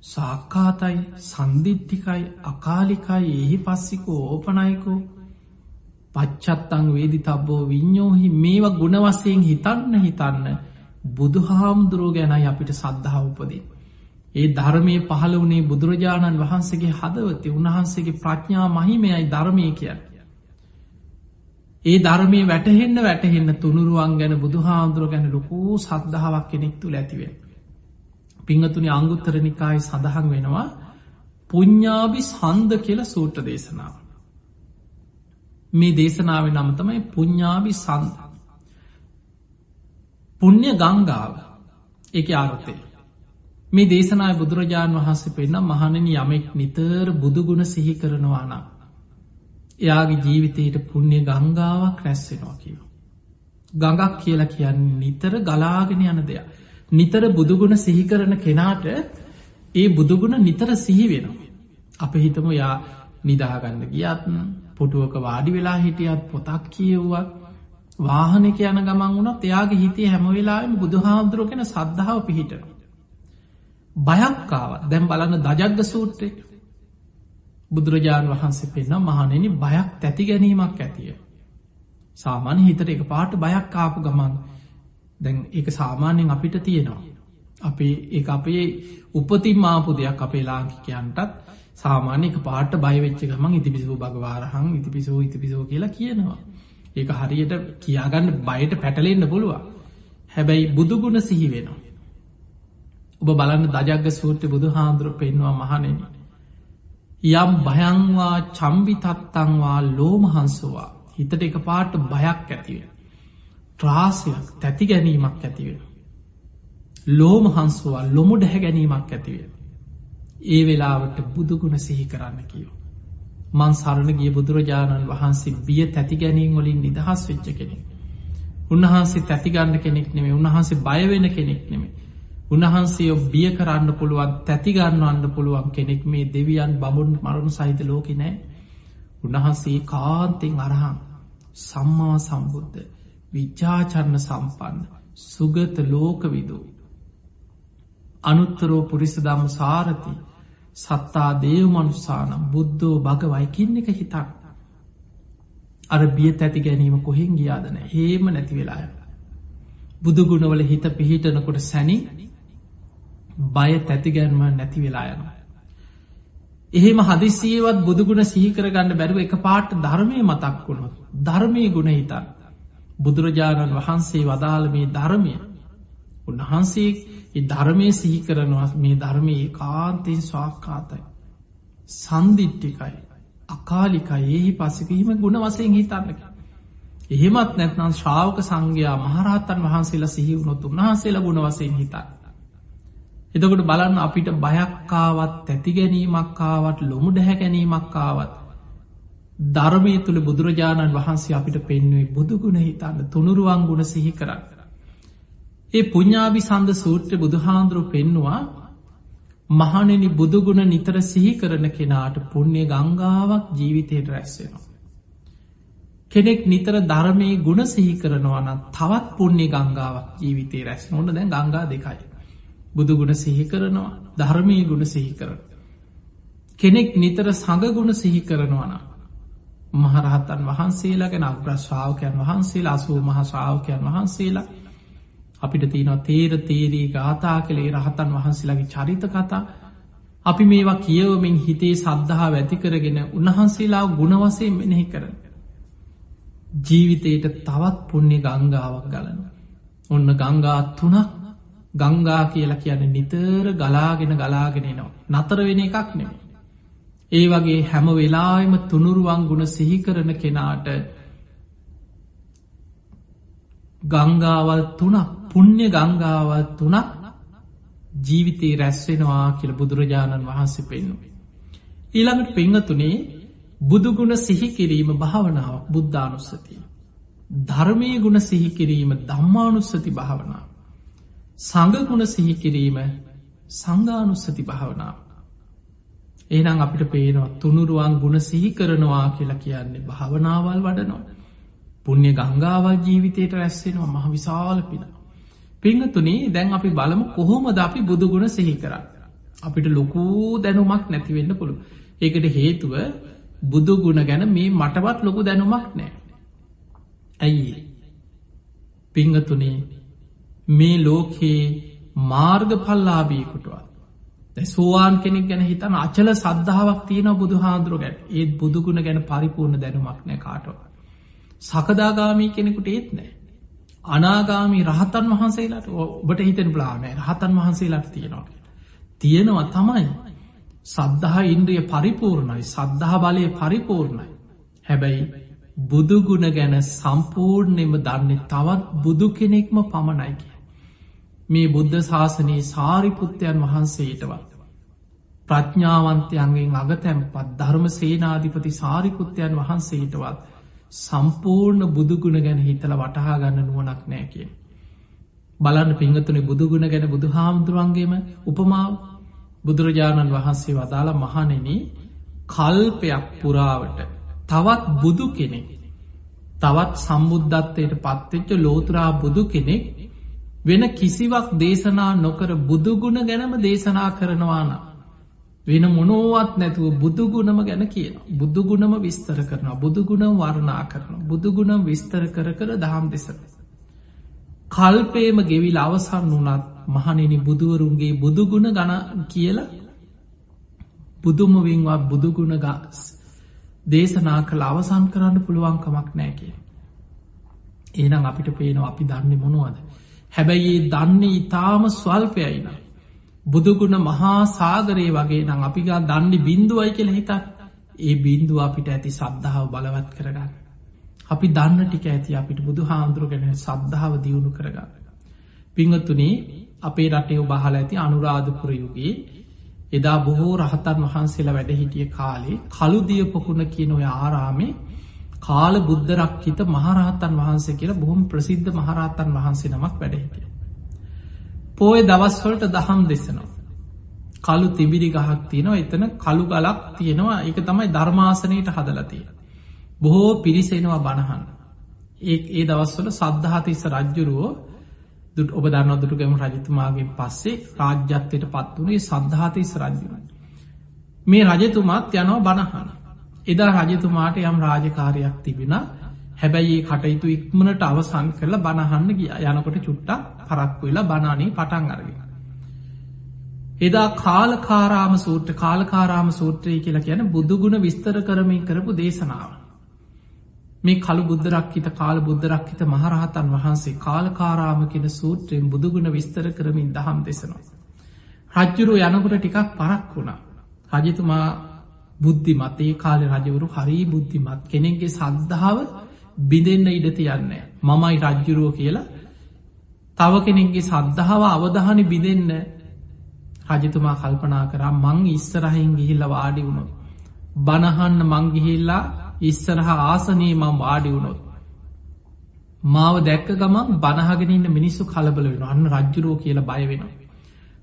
සාක්කාතයි සන්දිිට්ටිකයි අකාලිකයි එහි පස්සිකෝ ඕපනයිකෝ පච්චත්තං වේදි තබ්බෝ විඤ්ඥෝහි මේවා ගුණවසයෙන් හිතන්න බුදු හාමුදුරුව ගැනයි අපිට සද්ධහා උපදී. ඒ ධර්මය පහළ වනේ බුදුරජාණන් වහන්සේගේ හදවති උන්වහන්සේගේ ප්‍රඥා මහිමයයි ධර්මය කිය. ඒ ධර්මය වැටහෙන්න තුනුරුවන් ගැන බුදු හාමුදුරුව ගැන ලොකූ සද්ධාවක් කෙනෙක් තුළ ඇතිවේ. පිංහතුනි අංගුත්තරනිකායි සඳහන් වෙනවා පුඤ්ඥාබි සන්ද කියල සූට්‍ර දේශනාව. මේ දේශනාව නම තමයි පුඤ්ඥාබි සන්ද. පුුණ්්‍ය ගංගාව එක ආරතය. මේ දේශනාය බුදුරජාණන් වහන්සේ පෙන්න්න මහණනි යමෙක් නිතර බුදුගුණ සිහි කරනවා නම් එයාගේ ජීවිතයට පුුණ්්‍ය ගංගාවක් රැස්සෙනවා කියව. ගඟක් කියලා කියන්නේ නිතර ගලාගෙන යන දෙයක්. නිතර බුදුගුණ සිහි කරන කෙනාට ඒ බුදුගුණ නිතර සිහි වෙනවා. අප හිතම යා නිදාගන්න ගියත්න පොටුවක වාඩි වෙලා හිටියත් පොතක් කියව්වත් වාහනක යන ගමන් වුණත් එයාගේ හිතේ හැම වෙලාම බුදු හාමුදුරුව කෙන සද්ධාව පිහිටන. බයක්කාව දැම් බලන්න දජග්ග සූත්‍රය බුදුරජාණන් වහන්සේ පෙන්න්න මහනෙන බයක් තැති ගැනීමක් ඇතිය. සාමාන්‍ය හිතට එක පාට බයක් කාපු ගමන් දැන් එක සාමාන්‍යයෙන් අපිට තියෙනවා. අපේ උපතින් මාපු දෙයක් අපේ ලාංකිකයන්ටත් සාමාන්‍ය එක පාට බයවෙච්ච ගමන් ඉතිපිසූ භගවාරහං ඉතිපිසෝ කියලා කියනවා. ඒක හරියට කියාගන්න බයට පැටලෙන්න පුළුවන්. හැබැයි බුදුගුණ සිහි වෙනවා. ඔබ බලන්න දජග්ග සූත්‍ර බුදු හාමුදුරුව පෙන්වා මහනෙන. යම් භයංවා චම්බිතත්තංවා ලෝමහන්සවා හිතට එක පාට බයක් ඇතිව. ත්‍රාසයක් තැති ගැනීමක් ඇතිවෙන. ලෝමහන්සවා ලොමු ඩැහැ ගැනීමක් ඇතිවේ. ඒ වෙලාවට බුදුගුණ සිහි කරන්න කියෝ. මං සරණ ගිය බුදුරජාණන් වහන්සේ බිය තැති ගැනීම වලින් නිදහස් වෙච්ච කෙනෙක්. උන්වහන්සේ තැතිගන්න කෙනෙක් නෙමේ උන්වහන්සේ බයවෙන කෙනෙක් නෙමේ. උන්වහන්සේ බිය කරන්න පුළුවන් තැතිගන්නවන්න පුළුවන් කෙනෙක් මේ දෙවියන් බමුන් මරුණු සහිත ලෝක නෑ. උන්වහන්සේ කාන්තෙන් අරහන් සම්මා සම්බුද්ධ විචාචරණ සම්පන්න සුගත ලෝකවිදු අනුත්තරෝ පුරිස ධම්ම සාරති සත්තා දේව මනුස්සානම් බුද්ධෝ භගවයි කියන එක හිතක්. අර බියත් ඇති ගැනීම කොහෙන් ගියාදන හේම නැති වෙලාය. බුදුගුණවල හිත පිහිටනකොට සැනි බය තැතිගැන්ම නැති වෙලායන. එහෙම හදිසියවත් බුදුගුණ සිහිකර ගන්න බැරුව එක පාට ධර්මය මතක් වුණොත් ධර්මය ගුණ හිතන් බුදුරජාණන් වහන්සේ වදාළ මේ ධර්මය උන්වහන්සේ ධර්මය සිහි කරනවා මේ ධර්මය කාන්තයෙන් ස්වාක්කාතයි සන්දිිට්ටිකයි අකාලිකයි ඒහි පසිපීම ගුණ වසයෙන් හිතන්නක. එහෙමත් නැත්නම් ශ්‍රාවක සංඝයා මහරහතන් වහන්සේලා සිහිවුණොත් උන්වහන්සේලා ගුණ වසයෙන් හිතන්න. එතකොට බලන්න අපිට බයක්කාවත් තැතිගැනීමක්කාවත් ලොමු ඩැහැ ගැනීමක්කාවත් ධර්මය තුළ බුදුරජාණන් වහන්සේ අපිට පෙන්වේ බුදුගුණ හිතන්න තුනුරුවන් ගුණ සිහි කරන්න. ඒ පුඤ්ඥාභි සන්ද සූත්‍ර බුදුහාන්දුරු පෙන්නවා මහනෙනි බුදුගුණ නිතර සිහි කරන කෙනාට පුුණ්‍ය ගංගාවක් ජීවිතයට රැස්වෙනවා. කෙනෙක් නිතර ධර්මය ගුණ සිහි කරනවන තවත් පුුණ්‍ය ගංගාවක් ජීවිතේ රැස් නොන දැන් ගංගා දෙකයි. බුදුගුණ සිහි කරනවා ධර්මය ගුණ සිහි කරන. කෙනෙක් නිතර සඟගුණ සිහි කරනවන මහරහතන් වහන්සේලා ගැන අග්‍රශ්‍රාවකයන් වහන්සේලා අසූ මහශ්‍රාවකයන් වහන්සේලා අපිට තියෙනවා තේර තේරී ගාථා කළේ රහතන් වහන්සේලාගේ චරිත කතා අපි මේවා කියවමින් හිතේ සද්ධහා ඇති කරගෙන උන්වහන්සේලා ගුණවසයෙන් මෙනෙහි කරන. ජීවිතයට තවත් පුුණ්‍ය ගංගාවක් ගලන. ඔන්න ගංගා තුනක් ගංගා කියලා කියන නිතර ගලාගෙන ගලාගෙනනවා. නතර වෙන එකක් නෙම. ඒ වගේ හැම වෙලාම තුනුරුවන් ගුණ සිහි කරන කෙනාට ගංගාවල් තුනක් පුුණ්‍ය ගංගාවල් තුනක් ජීවිතයේ රැස්වෙනවා කියල බුදුරජාණන් වහන්සේ පෙන්නුවේ. ඊළඟට පෙංගතුනේ බුදුගුණ සිහිකිරීම භාවනාවක් බුද්ධානුස්සතිය. ධර්මය ගුණ සිහිකිරීම ධම්මානුස්සති භාවනාව. සඟගුණ සිහිකිරීම සංඝානුස්සති භාවනාව. එහනම් අපිට පේනවා තුනුරුවන් ගුණ සිහි කරනවා කියලා කියන්නේ භාවනාවල් වඩනවා. පුුණ්‍ය ගංගාවල් ජීවිතයට රැස්සෙනවා මහ විශාල පින. පිංහතුනේ දැන් අපි බලමු කොහොමද අපි බුදුගුණ සිහි කරන්න. අපිට ලොකූ දැනුමක් නැතිවෙන්න පුළු. ඒකට හේතුව බුදුගුණ ගැන මේ මටවත් ලොකු දැනුමක් නෑ. ඇයි පිංහතුනේ මේ ලෝකයේ මාර්ග පල්ලාබීකුටුවත් සෝවාන් කෙනෙක් ගැන හිතන අචල සද්ධාවක් තියෙන බුදු හාදුරු ගැන ඒත් බුදුගුණ ගැන පරිපූර්ණ දැනුමක් නෑ කාටව. සකදාගාමී කෙනෙකුට ඒත් නෑ. අනාගාමී රහතන් වහන්සේලාට ඔබට හිතෙන ප්ලානෑ රහතන් වහන්සේලාට තියෙනවා. තියෙනවා තමයි සද්ධහ ඉන්ද්‍රිය පරිපූර්ණයි සද්ධහ බලය පරිපූර්ණයි. හැබැයි බුදුගුණ ගැන සම්පූර්ණයම දන්නේ තවත් බුදු කෙනෙක්ම පමණයි කිය. මේ බුද්ධ ශාසනයේ සාරිපුත්තයන් වහන්සේටවත් ප්‍රඥාවන්තයන්ගෙන් අගතැම්පත් ධර්ම සේනාධිපති සාරිපුත්තයන් වහන්සේටවත් සම්පූර්ණ බුදුගුණ ගැන හිතල වටහා ගන්න නුවනක් නෑ කිය. බලන්න පිංහතුනේ බුදුගුණ ගැන බුදු හාමුදුරුවන්ගේම උපමාව බුදුරජාණන් වහන්සේ වදාළ මහනෙන කල්පයක් පුරාවට තවත් බුදු කෙනෙක් තවත් සම්බුද්ධත්වයට පත්වෙච්ච ලෝතුරා බුදු කෙනෙක් වෙන කිසිවක් දේශනා නොකර බුදුගුණ ගැනම දේශනා කරනවාන වෙන මොනෝවත් නැතුව බුදුගුණම ගැන කියන බුදුගුණම විස්තර කරනවා බුදුගුණ වර්ණා කරන බුදුගුණ විස්තර කර කර දහම් දෙසර කල්පේම ගෙවිල් අවසන් වනත් මහනෙන බුදුවරුන්ගේ බුදුගුණ ගණ කියලා බුදුමවින්වත් බුදුගුණ ගස් දේශනා කළ අවසන් කරන්න පුළුවන්කමක් නෑ කිය. ඒනම් අපිට පේනවා අපි දන්න මොනවද. හැබැයි ඒ දන්නේ ඉතාම ස්වල්පයයින. බුදුගුණ මහා සාගරයේ වගේ නම් අපිගා දන්නේ බින්දුවයි කියල හිතත් ඒ බින්දුව අපිට ඇති සද්ධාව බලවත් කරගන්න. අපි දන්න ටික ඇති අපිට බුදු හාන්දුරු ගැන සද්ධාව දියුණු කරගන්න. පිංහතුනේ අපේ රටේ බහල ඇති අනුරාධපුර යුගේ එදා බොහෝ රහතන් වහන්සේලා වැඩ හිටිය කාලේ කළුදිය පොකුණ කියන ඔය ආරාමේ කාල බුද්ධරක්කිත මහරහතන් වහන්සේ කියලා බොහොම ප්‍රසිද්ධ මහරහතන් වහන්සේ නමක් වැඩ හිටිය. පෝය දවස්වලට දහම් දෙසනවා. කළු තිබිරි ගහක් තියෙනවා එතන කළු ගලක් තියෙනවා ඒක තමයි ධර්මාසනයට හදලතිය. බොහෝ පිරිසෙනවා බණහන්. ඒ දවස්වල සද්ධාතිස්ස රජ්ජුරුවෝ ඔබ දන්න දුටුගැම රජතුමාගෙන් පස්සේ රාජ්‍යත්වයට පත් වනේ සද්ධාතිස්ස රජ්ජුව. මේ රජතුමාත් යනවා බණහන. එදා රජතුමාට යම් රාජකාරයක් තිබෙන හැබැයි ඒ කටයුතු ඉක්මනට අවසන් කරලා බණහන්න ගිය යනකොට චුට්ටක් පරක්කු වෙලා බණානේ පටන් අරගෙන. එදා කාලකාරාම සූත්‍රය කියලා කියන බුදුගුණ විස්තර කරමින් කරපු දේශනාව. මේ කළු බුද්ධරක්කිත කාල බුද්ධරක්කිත මහරහතන් වහන්සේ කාලකාරාම කියන සූත්‍රයෙන් බුදුගුණ විස්තර කරමින් දහම් දෙසනවා. රජ්ජුරුව යනකොට ටිකක් පරක් වුණා. රජතුමා බුද්ධිමත් ඒ කාලේ රජවරු හරි බුද්ධිමත් කෙනෙක්ගේ සද්ධාව බිඳෙන්න ඉඩ තියන්නේ. මමයි රජ්ජුරුව කියලා තව කෙනෙක්ගේ සද්ධාව අවධානය බිඳෙන්න රජතුමා කල්පනා කරා මං ඉස්සරහින් ගිහිල්ල වාඩි වුණොත්. බණහන්න මං ගිහිල්ලා ඉස්සරහ ආසනී මං වාඩි වුණොත්. මාව දැක්ක ගමන් බණහගෙනන්න මිනිස්සු කලබල වෙන අන්න රජ්ජුරුව කියලා බය වෙන.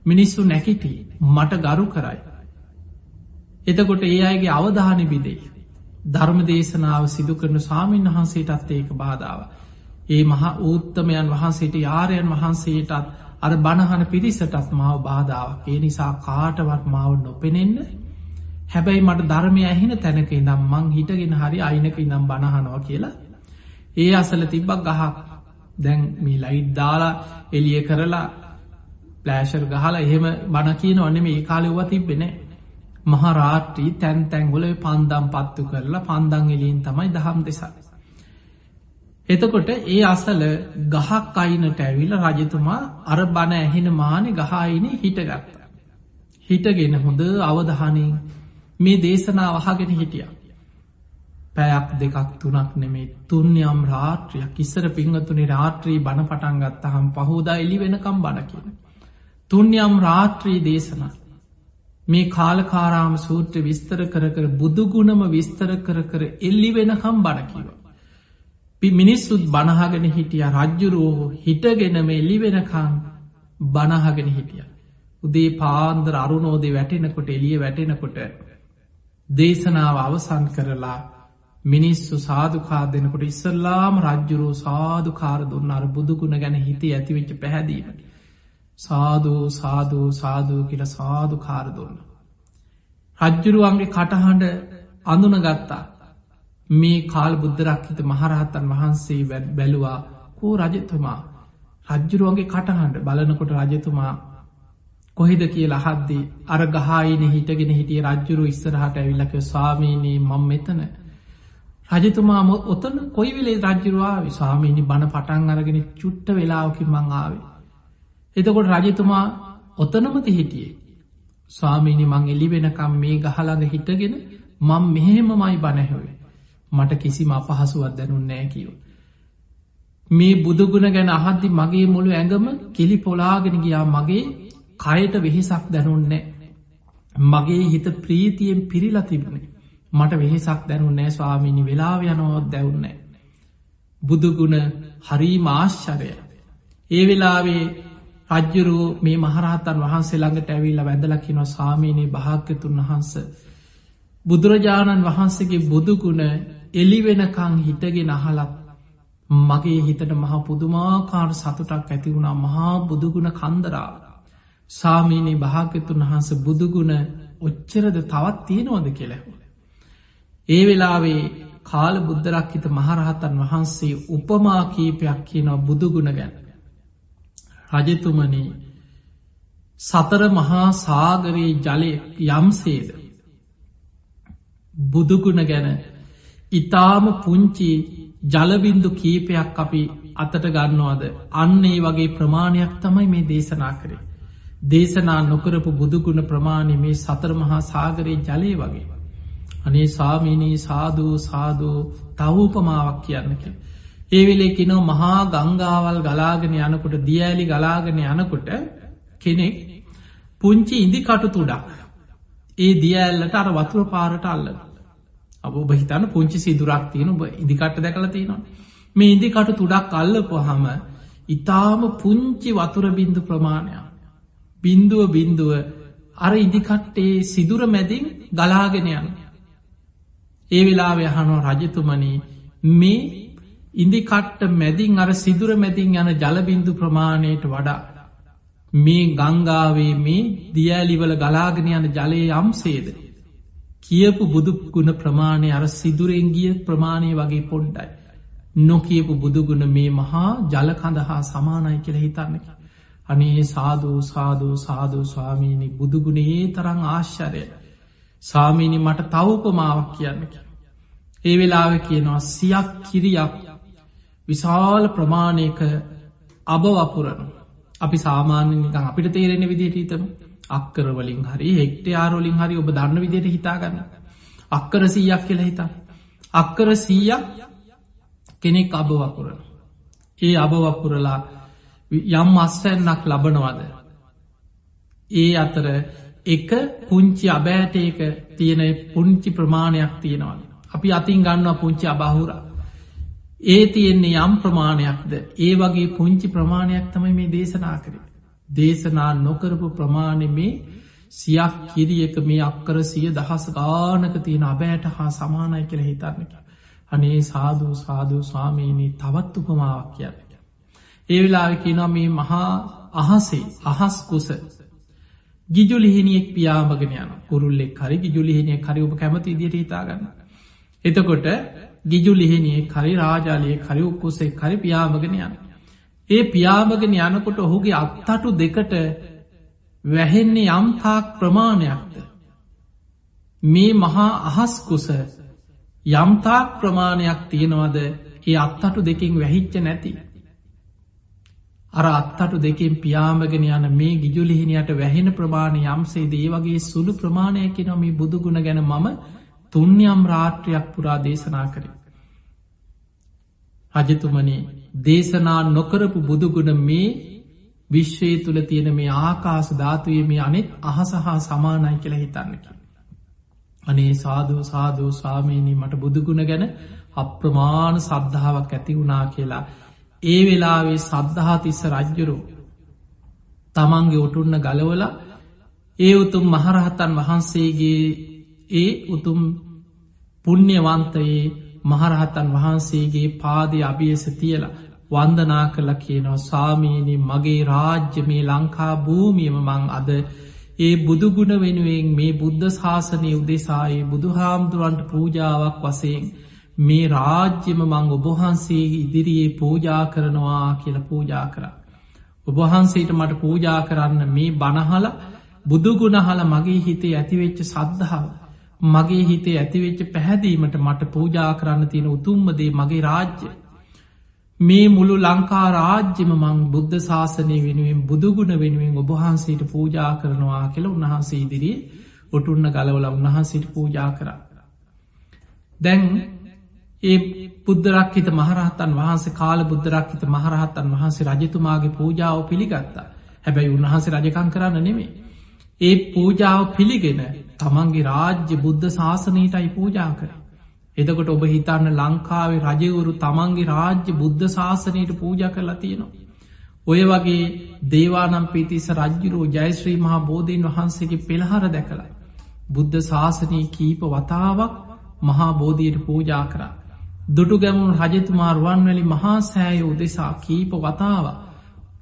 මිනිස්සු නැකිටි මට ගරු කරයි. එතකොට ඒ අයගේ අවධානය බිදේ. ධර්ම දේශනාව සිදු කරන ස්වාමීන් වහන්සේටත් ඒක බාධාව. ඒ මහා ඌත්තමයන් වහන්සේට යාරයන් වහන්සේටත් අර බණහන පිරිසටත් මාව බාධාවක්. ඒ නිසා කාටවත් මාව නොපෙනෙන්න හැබැයි මට ධර්මය ඇහෙන තැනක ඉඳම් මං හිටගෙන හරි අයිනක ඉඳම් බණහනවා කියලා ඒ අසල තිබ්බක් ගහක් දැන් මේ ලයිට් දාලා එලිය කරලා ප්ලෑෂර් ගහලා එහෙම බණ කියන ඔන්න මේ කාලෙව්ව තිබෙන මහරාට්‍රී තැන් තැන්ගොල පන්දම් පත්තු කරලා පන්දං එලින් තමයි දහම් දෙසක්. එතකොට ඒ අසල ගහක් අයිනට ඇවිල රජතුමා අර බණ ඇහෙන මානෙ ගහයිනේ හිටගත්ත. හිටගෙන හොඳ අවධානයෙන් මේ දේශනා වහගෙන හිටිය. පැයක් දෙකක් තුනක් නෙමේ තුන්යම් රාත්‍රියක් ඉස්සර පිංහතුනේ රාත්‍රී බණ පටන් ගත්තහම් පහෝදා එලි වෙනකම් බණ කියන. තුන්යම් රාත්‍රී දේශනා මේ කාලකාරාම සූත්‍ර විස්තර කර කර බුදුගුණම විස්තර කර කර එල්ලි වෙනකම් බණකිව. මිනිස්සුත් බණහගෙන හිටිය රජ්ජුරුවෝ හිටගෙනම එල්ලි වෙනකං බණහගෙන හිටිය. උදේ පාන්දර අරුණෝදේ වැටෙනකොට එලිය වැටෙනකොට දේශනාව අවසන් කරලා මිනිස්සු සාධකාර දෙනකොට ඉස්සල්ලාම රජ්ජුරුව සාධකාර දුන්න අර බුදුගුණ ගැන හිතේ ඇතිවෙච්ච පැහැදීම. සාධූ සාධූ සාධූ කියල සාධකාර දුන්න. රජ්ජුරුවන්ගේ කටහඬ අඳුන ගත්තා. මේ කාල් බුද්ධරක්හිත මහරහතන් වහන්සේ බැලුවා කෝ රජතුමා රජ්ජුරුවන්ගේ කටහඬ බලනකොට රජතුමා කොහෙද කියලා හද්දී අර ගහයින හිටගෙන හිටිය රජ්ජුරු ඉස්සරහට ඇවිල්ලක ස්වාමීනී මං මෙතන. රජතුමා ඔතන කොයි වෙලේ රජ්ජුරවා ස්වාමීනි බණ පටන් අරගෙන චුට්ට වෙලාවකින් මං ආවේ. එතකොට රජතුමා ඔතනමති හිටියේ. ස්වාමීනි මං එලි වෙනකම් මේ ගහළඟ හිටගෙන මං මෙහෙමමයි බණැහවේ. මට කිසිම අපහසුවත් දැනුන්නෑ කියව. මේ බුදුගුණ ගැන අහද්දි මගේ මුළු ඇඟම කෙලි පොලාගෙන ගියා මගේ කයට වෙහෙසක් දැනුන්නේ. මගේ හිත ප්‍රීතියෙන් පිරිලා තිබුණේ. මට වෙහෙසක් දැනුන්නෑ ස්වාමීනි වෙලාව යනොත් දැවුන්නෑ. බුදුගුණ හරි මාශ්චරය. ඒ වෙලාවේ රජ්ජුරුව මේ මහරහතන් වහන්සේ ළඟට ඇවිල්ල වැදලකිනව ස්වාමීනී භාග්‍යතුන් වහන්ස. බුදුරජාණන් වහන්සේගේ බුදුගුණ එලිවෙනකං හිටගෙන අහලත් මගේ හිතට මහා පුදුමාකාර සතුටක් ඇති වුණා මහා බුදුගුණ කන්දරාව. සාමීනී භාග්‍යතුන් වහන්ස බුදුගුණ ඔච්චරද තවත් තියෙනවද කෙලෙහු. ඒ වෙලාවේ කාල බුද්ධරක්හිත මහරහතන් වහන්සේ උපමා කීපයක් කියනව බුදුගුණ ගැන. රජතුමනි සතර මහා සාගරයේ ජලය යම්සේද. බුදුගුණ ගැන ඉතාම පුංචි ජලබින්දු කීපයක් අපි අතට ගන්නවාද අන්නේ වගේ ප්‍රමාණයක් තමයි මේ දේශනා කරේ. දේශනා නොකරපු බුදුගුණ ප්‍රමාණි මේ සතර මහා සාගරයේ ජලය වගේ. අනේ ස්වාමීනී සාධූ සාධූ තවූපමාවක් කියන්නක. ඒ වෙලේ කිනෝ මහා ගංගාවල් ගලාගෙන යනකොට දියඇලි ගලාගෙන යනකොට කෙනෙක් පුංචි ඉදි කටු තුඩක් ඒ දියඇල්ලට අර වතුර පාරට අල්ලන. අබ බහිතන පුංචි සිදුරක් තියෙන ඔබ ඉදිකට දැකල තියෙනවා. මේ ඉදිකට තුඩක් අල්ලපුහම ඉතාම පුංචි වතුර බින්දු ප්‍රමාණයක්. බින්දුව අර ඉදිකට්ටේ සිදුර මැදින් ගලාගෙන යන. ඒ වෙලාව යහනෝ රජතුමනී මේ ඉන්දි කට්ට මැදින් අර සිදුර මැදින් යන ජලබින්දු ප්‍රමාණයට වඩා මේ ගංගාවේ මේ දියඇලිවල ගලාගෙන යන ජලයේ යම්සේද කියපු බුදුගුණ ප්‍රමාණය අර සිදුරෙන් ගිය ප්‍රමාණය වගේ පොඩ්ඩයි. නොකියපු බුදුගුණ මේ මහා ජලකඳ හා සමානයි කියලා හිතන්නක. අනේ සාධූ සාධූ සාධූ ස්වාමීණි බුදුගුණේ තරං ආශ්චරය. ස්වාමීණි මට තවුපමාවක් කියන්නක. ඒ වෙලාව කියනවා සියක් කිරියක් විශාල ප්‍රමාණයක අබවපුරන. අපි සාමාන්‍ය නිකන් අපිට තේරෙන විදිහට හිතමු. අක්කරවලින් හරි හෙක්ටයාරෝලින් හරි ඔබ දන්න විදිහට හිතාගන්න. අක්කර 100ක් කියලා හිතා. අක්කර 100ක් කෙනෙක් අබවපුරන. ඒ අබවපුරලා යම් අස්වැන්නක් ලබනවද. ඒ අතර එක පුංචි අබෑටයක තියෙන පුංචි ප්‍රමාණයක් තියෙනවද. අපි අතින් ගන්නවා පුංචි අබහුරා. ඒ තියෙන්නේ යම් ප්‍රමාණයක්ද ඒ වගේ පුංචි ප්‍රමාණයක් තමයි මේ දේශනා කරේ. දේශනා නොකරපු ප්‍රමාණය මේ සියක් කිරියක මේ අක්කර 100,000 ගානක තියෙන අබෑට හා සමානයි කියලා හිතන්නක. අනේ සාධූ සාධූ ස්වාමීනී තවත් උපමාවක් කියන්න. ඒ වෙලාවෙ කියනවා මේ මහා අහසේ අහස් කුස ගිජුලිහිනියෙක් පියාඹගෙන යන කුරුල්ලෙක් හරි ගිජුලිහිනියෙක් හරි ඔබ කැමති විදිහට හිතාගන්න. එතකොට ගිජුලිහිනියෙක් හරි රාජාලියෙක් හරි උකුසෙක් හරි පියාඹගෙන යන. ඒ පියාඹගෙන යනකොට ඔහුගේ අත්තටු දෙකට වැහෙන්නේ යම් තාක් ප්‍රමාණයක්ද. මේ මහා අහස් කුස යම් තාක් ප්‍රමාණයක් තියෙනවද ඒ අත්තටු දෙකින් වැහිච්ච නැති. අර අත්තටු දෙකෙන් පියාඹගෙන යන මේ ගිජුලිහිනියට වැහෙන ප්‍රමාණය යම්සේ දේ වගේ සුළු ප්‍රමාණයක නම් මේ බුදුගුණ ගැන මම තුන්යම් රාත්‍රයක් පුරා දේශනා කරේ. රජතුමනි දේශනා නොකරපු බුදුගුණ මේ විශ්වය තුළ තියෙන මේ ආකාශ ධාතුවේ මේ අනෙත් අහස හා සමානයි කියලා හිතන්නකි. අනේ සාධූ සාධූ ස්වාමීනී මට බුදුගුණ ගැන අප්‍රමාණ සද්ධාවක් ඇති වුණා කියලා. ඒ වෙලාවේ සද්ධාතිස්ස රජ්ජුරු තමන්ගේ උටුන්න ගලවල ඒ උතුම් මහරහතන් වහන්සේගේ ඒ උතුම් පුුණ්‍යවන්තයේ මහරහතන් වහන්සේගේ පාදය අභියස තියලා වන්දනා කළ කියනවා සාමීනී මගේ රාජ්‍ය මේ ලංකා භූමියම මං අද ඒ බුදුගුණ වෙනුවෙන් මේ බුද්ධ ශාසනය උදෙසායේ බුදු හාමුදුරුවන්ට පූජාවක් වසයෙන් මේ රාජ්‍යම මං ඔබහන්සේගේ ඉදිරියේ පූජා කරනවා කියල පූජා කර. ඔබහන්සේට මට පූජා කරන්න මේ බණහල බුදුගුණහල මගේ හිතේ ඇතිවෙච්ච සද්ධාව. මගේ හිතේ ඇතිවෙච්ච පැහැදීමට මට පූජා කරන්න තියෙන උතුම්මදේ මගේ රාජ්‍ය. මේ මුළු ලංකා රාජ්‍යම මං බුද්ධ ශාසනය වෙනුවෙන් බුදුගුණ වෙනුවෙන් ඔබහන්සේට පූජා කරනවා කියල උන්වහන්සේ ඉදිරියේ ඔටුන්න ගලවල උන්වහන්සේට පූජා කර. දැන් ඒ බුද්ධරක්හිත මහරහතන් වහන්සේ කාල බුද්ධරක්හිත මහරහතන් වහන්සේ රජතුමාගේ පූජාව පිළිගත්තා. හැබැයි උන්වහන්සේ රජකං කරන්න නෙමේ. ඒ පූජාව පිළිගෙන තමන්ගේ රාජ්‍ය බුද්ධ ශාසනයටයි පූජා කර. එදකොට ඔබ හිතන්න ලංකාවේ රජවරු තමන්ගේ රාජ්‍ය බුද්ධ ශාසනයට පූජා කරලා තියෙනවා. ඔය වගේ දේවානම් පිතිස රජ්ජුරෝ ජයශ්‍රී මහා බෝධීන් වහන්සේගේ පෙළහර දැකලා. බුද්ධ ශාසනය කීප වතාවක් මහා බෝධීයට පූජා කරා. දුටු ගැමුණු රජතුමා රුවන්වැලි මහා සෑය උදෙසා කීප වතාව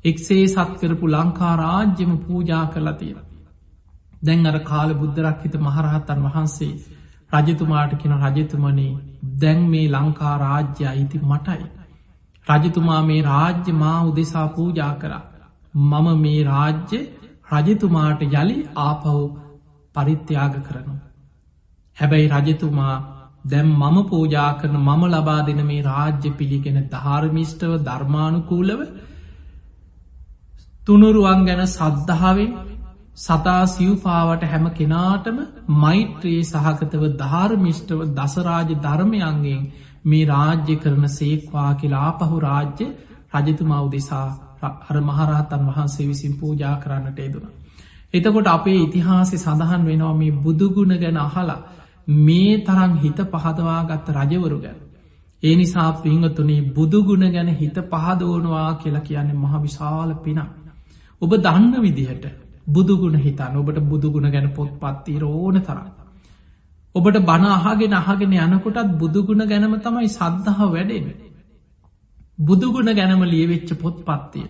එක්සේ සත්කරපු ලංකා රාජ්‍යම පූජා කරලා තියෙන. දැන් අර කාල බුද්ධරක්හිත මහරහත්තන් වහන්සේ රජතුමාට කෙන රජතුමනේ දැන් මේ ලංකා රාජ්‍ය අයිති මටයි. රජතුමා මේ රාජ්‍ය මා උදෙසා පූජා කරා. මම මේ රාජ්‍ය රජතුමාට යළි ආපහු පරිත්‍යාග කරනු. හැබැයි රජතුමා දැම් මම පූජා කරන මම ලබා දෙන මේ රාජ්‍ය පිළිගෙන ධාර්මිෂ්ටව ධර්මානුකූලව තුනුරුවන් ගැන සද්ධාවෙන් සතා සිව්පාවට හැම කෙනාටම මෛත්‍රයේ සහගතව ධාර්මිෂ්ටව දසරාජ ධර්මයන්ගෙන් මේ රාජ්‍ය කරන සේක්වා කියලා ආපහු රාජ්‍ය රජතුමා උදෙසා අර මහරහතන් වහන්සේ විසින් පූජා කරන්නට යෙදුණ. එතකොට අපේ ඉතිහාසය සඳහන් වෙනවා මේ බුදුගුණ ගැන අහලා මේ තරන් හිත පහදවාගත්ත රජවරු ගැන. ඒ නිසා පිංහතුනේ බුදුගුණ ගැන හිත පහදෝනවා කියලා කියන්නේ මහ විශාල පිනක්. ඔබ දන්න විදිහට බුදුගුණ හිතන්න ඔබට බුදුගුණ ගැන පොත් පත්තිර ඕන තරම්. ඔබට බණ අහගෙන යනකොටත් බුදුගුණ ගැනම තමයි සද්ධහ වැඩෙන. බුදුගුණ ගැනම ලියවෙච්ච පොත් පත්තිය.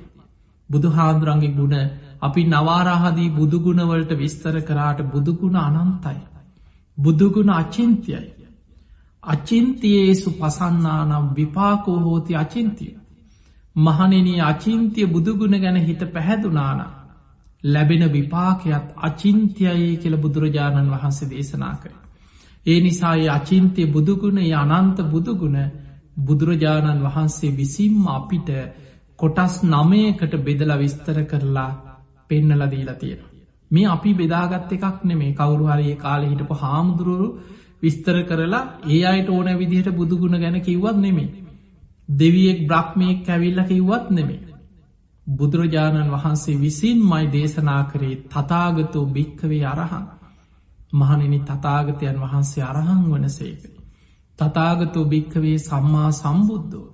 බුදු හාමුදුරන්ගේ ගුණ අපි නවාරාහදී බුදුගුණවලට විස්තර කරාට බුදුගුණ අනන්තයි. බුදුගුණ අචින්තියයි. අචින්තියේසු පසන්නානම් විපාකෝ හෝති අචින්තිය. මහනෙනී අචින්තිය බුදුගුණ ගැන හිත පැහැදුනාන ලැබෙන විපාකයක් අචින්තියයි කියල බුදුරජාණන් වහන්සේ දේශනා කර. ඒ නිසායේ අචින්තිය බුදුගුණ අනන්ත බුදුගුණ බුදුරජාණන් වහන්සේ විසින්ම අපිට කොටස් 9කට බෙදලා විස්තර කරලා පෙන්නලා දීලා තියෙනවා. මේ අපි බෙදාගත් එකක් නෙමේ. කවුරු හරි ඒ කාලේ හිටපු හාමුදුරුවෝ විස්තර කරලා ඒ අයට ඕන විදිහට බුදුගුණ ගැන කිව්වත් නෙමේ. දෙවියෙක් බ්‍රහ්මයෙක් ඇවිල්ලා කිව්වත් නෙමේ. බුදුරජාණන් වහන්සේ විසින්මයි දේශනා කරේ තථාගතෝ භික්ඛවේ අරහං. මහණෙනි තථාගතයන් වහන්සේ අරහං වනසේක. තථාගතෝ භික්ඛවේ සම්මා සම්බුද්ධෝ.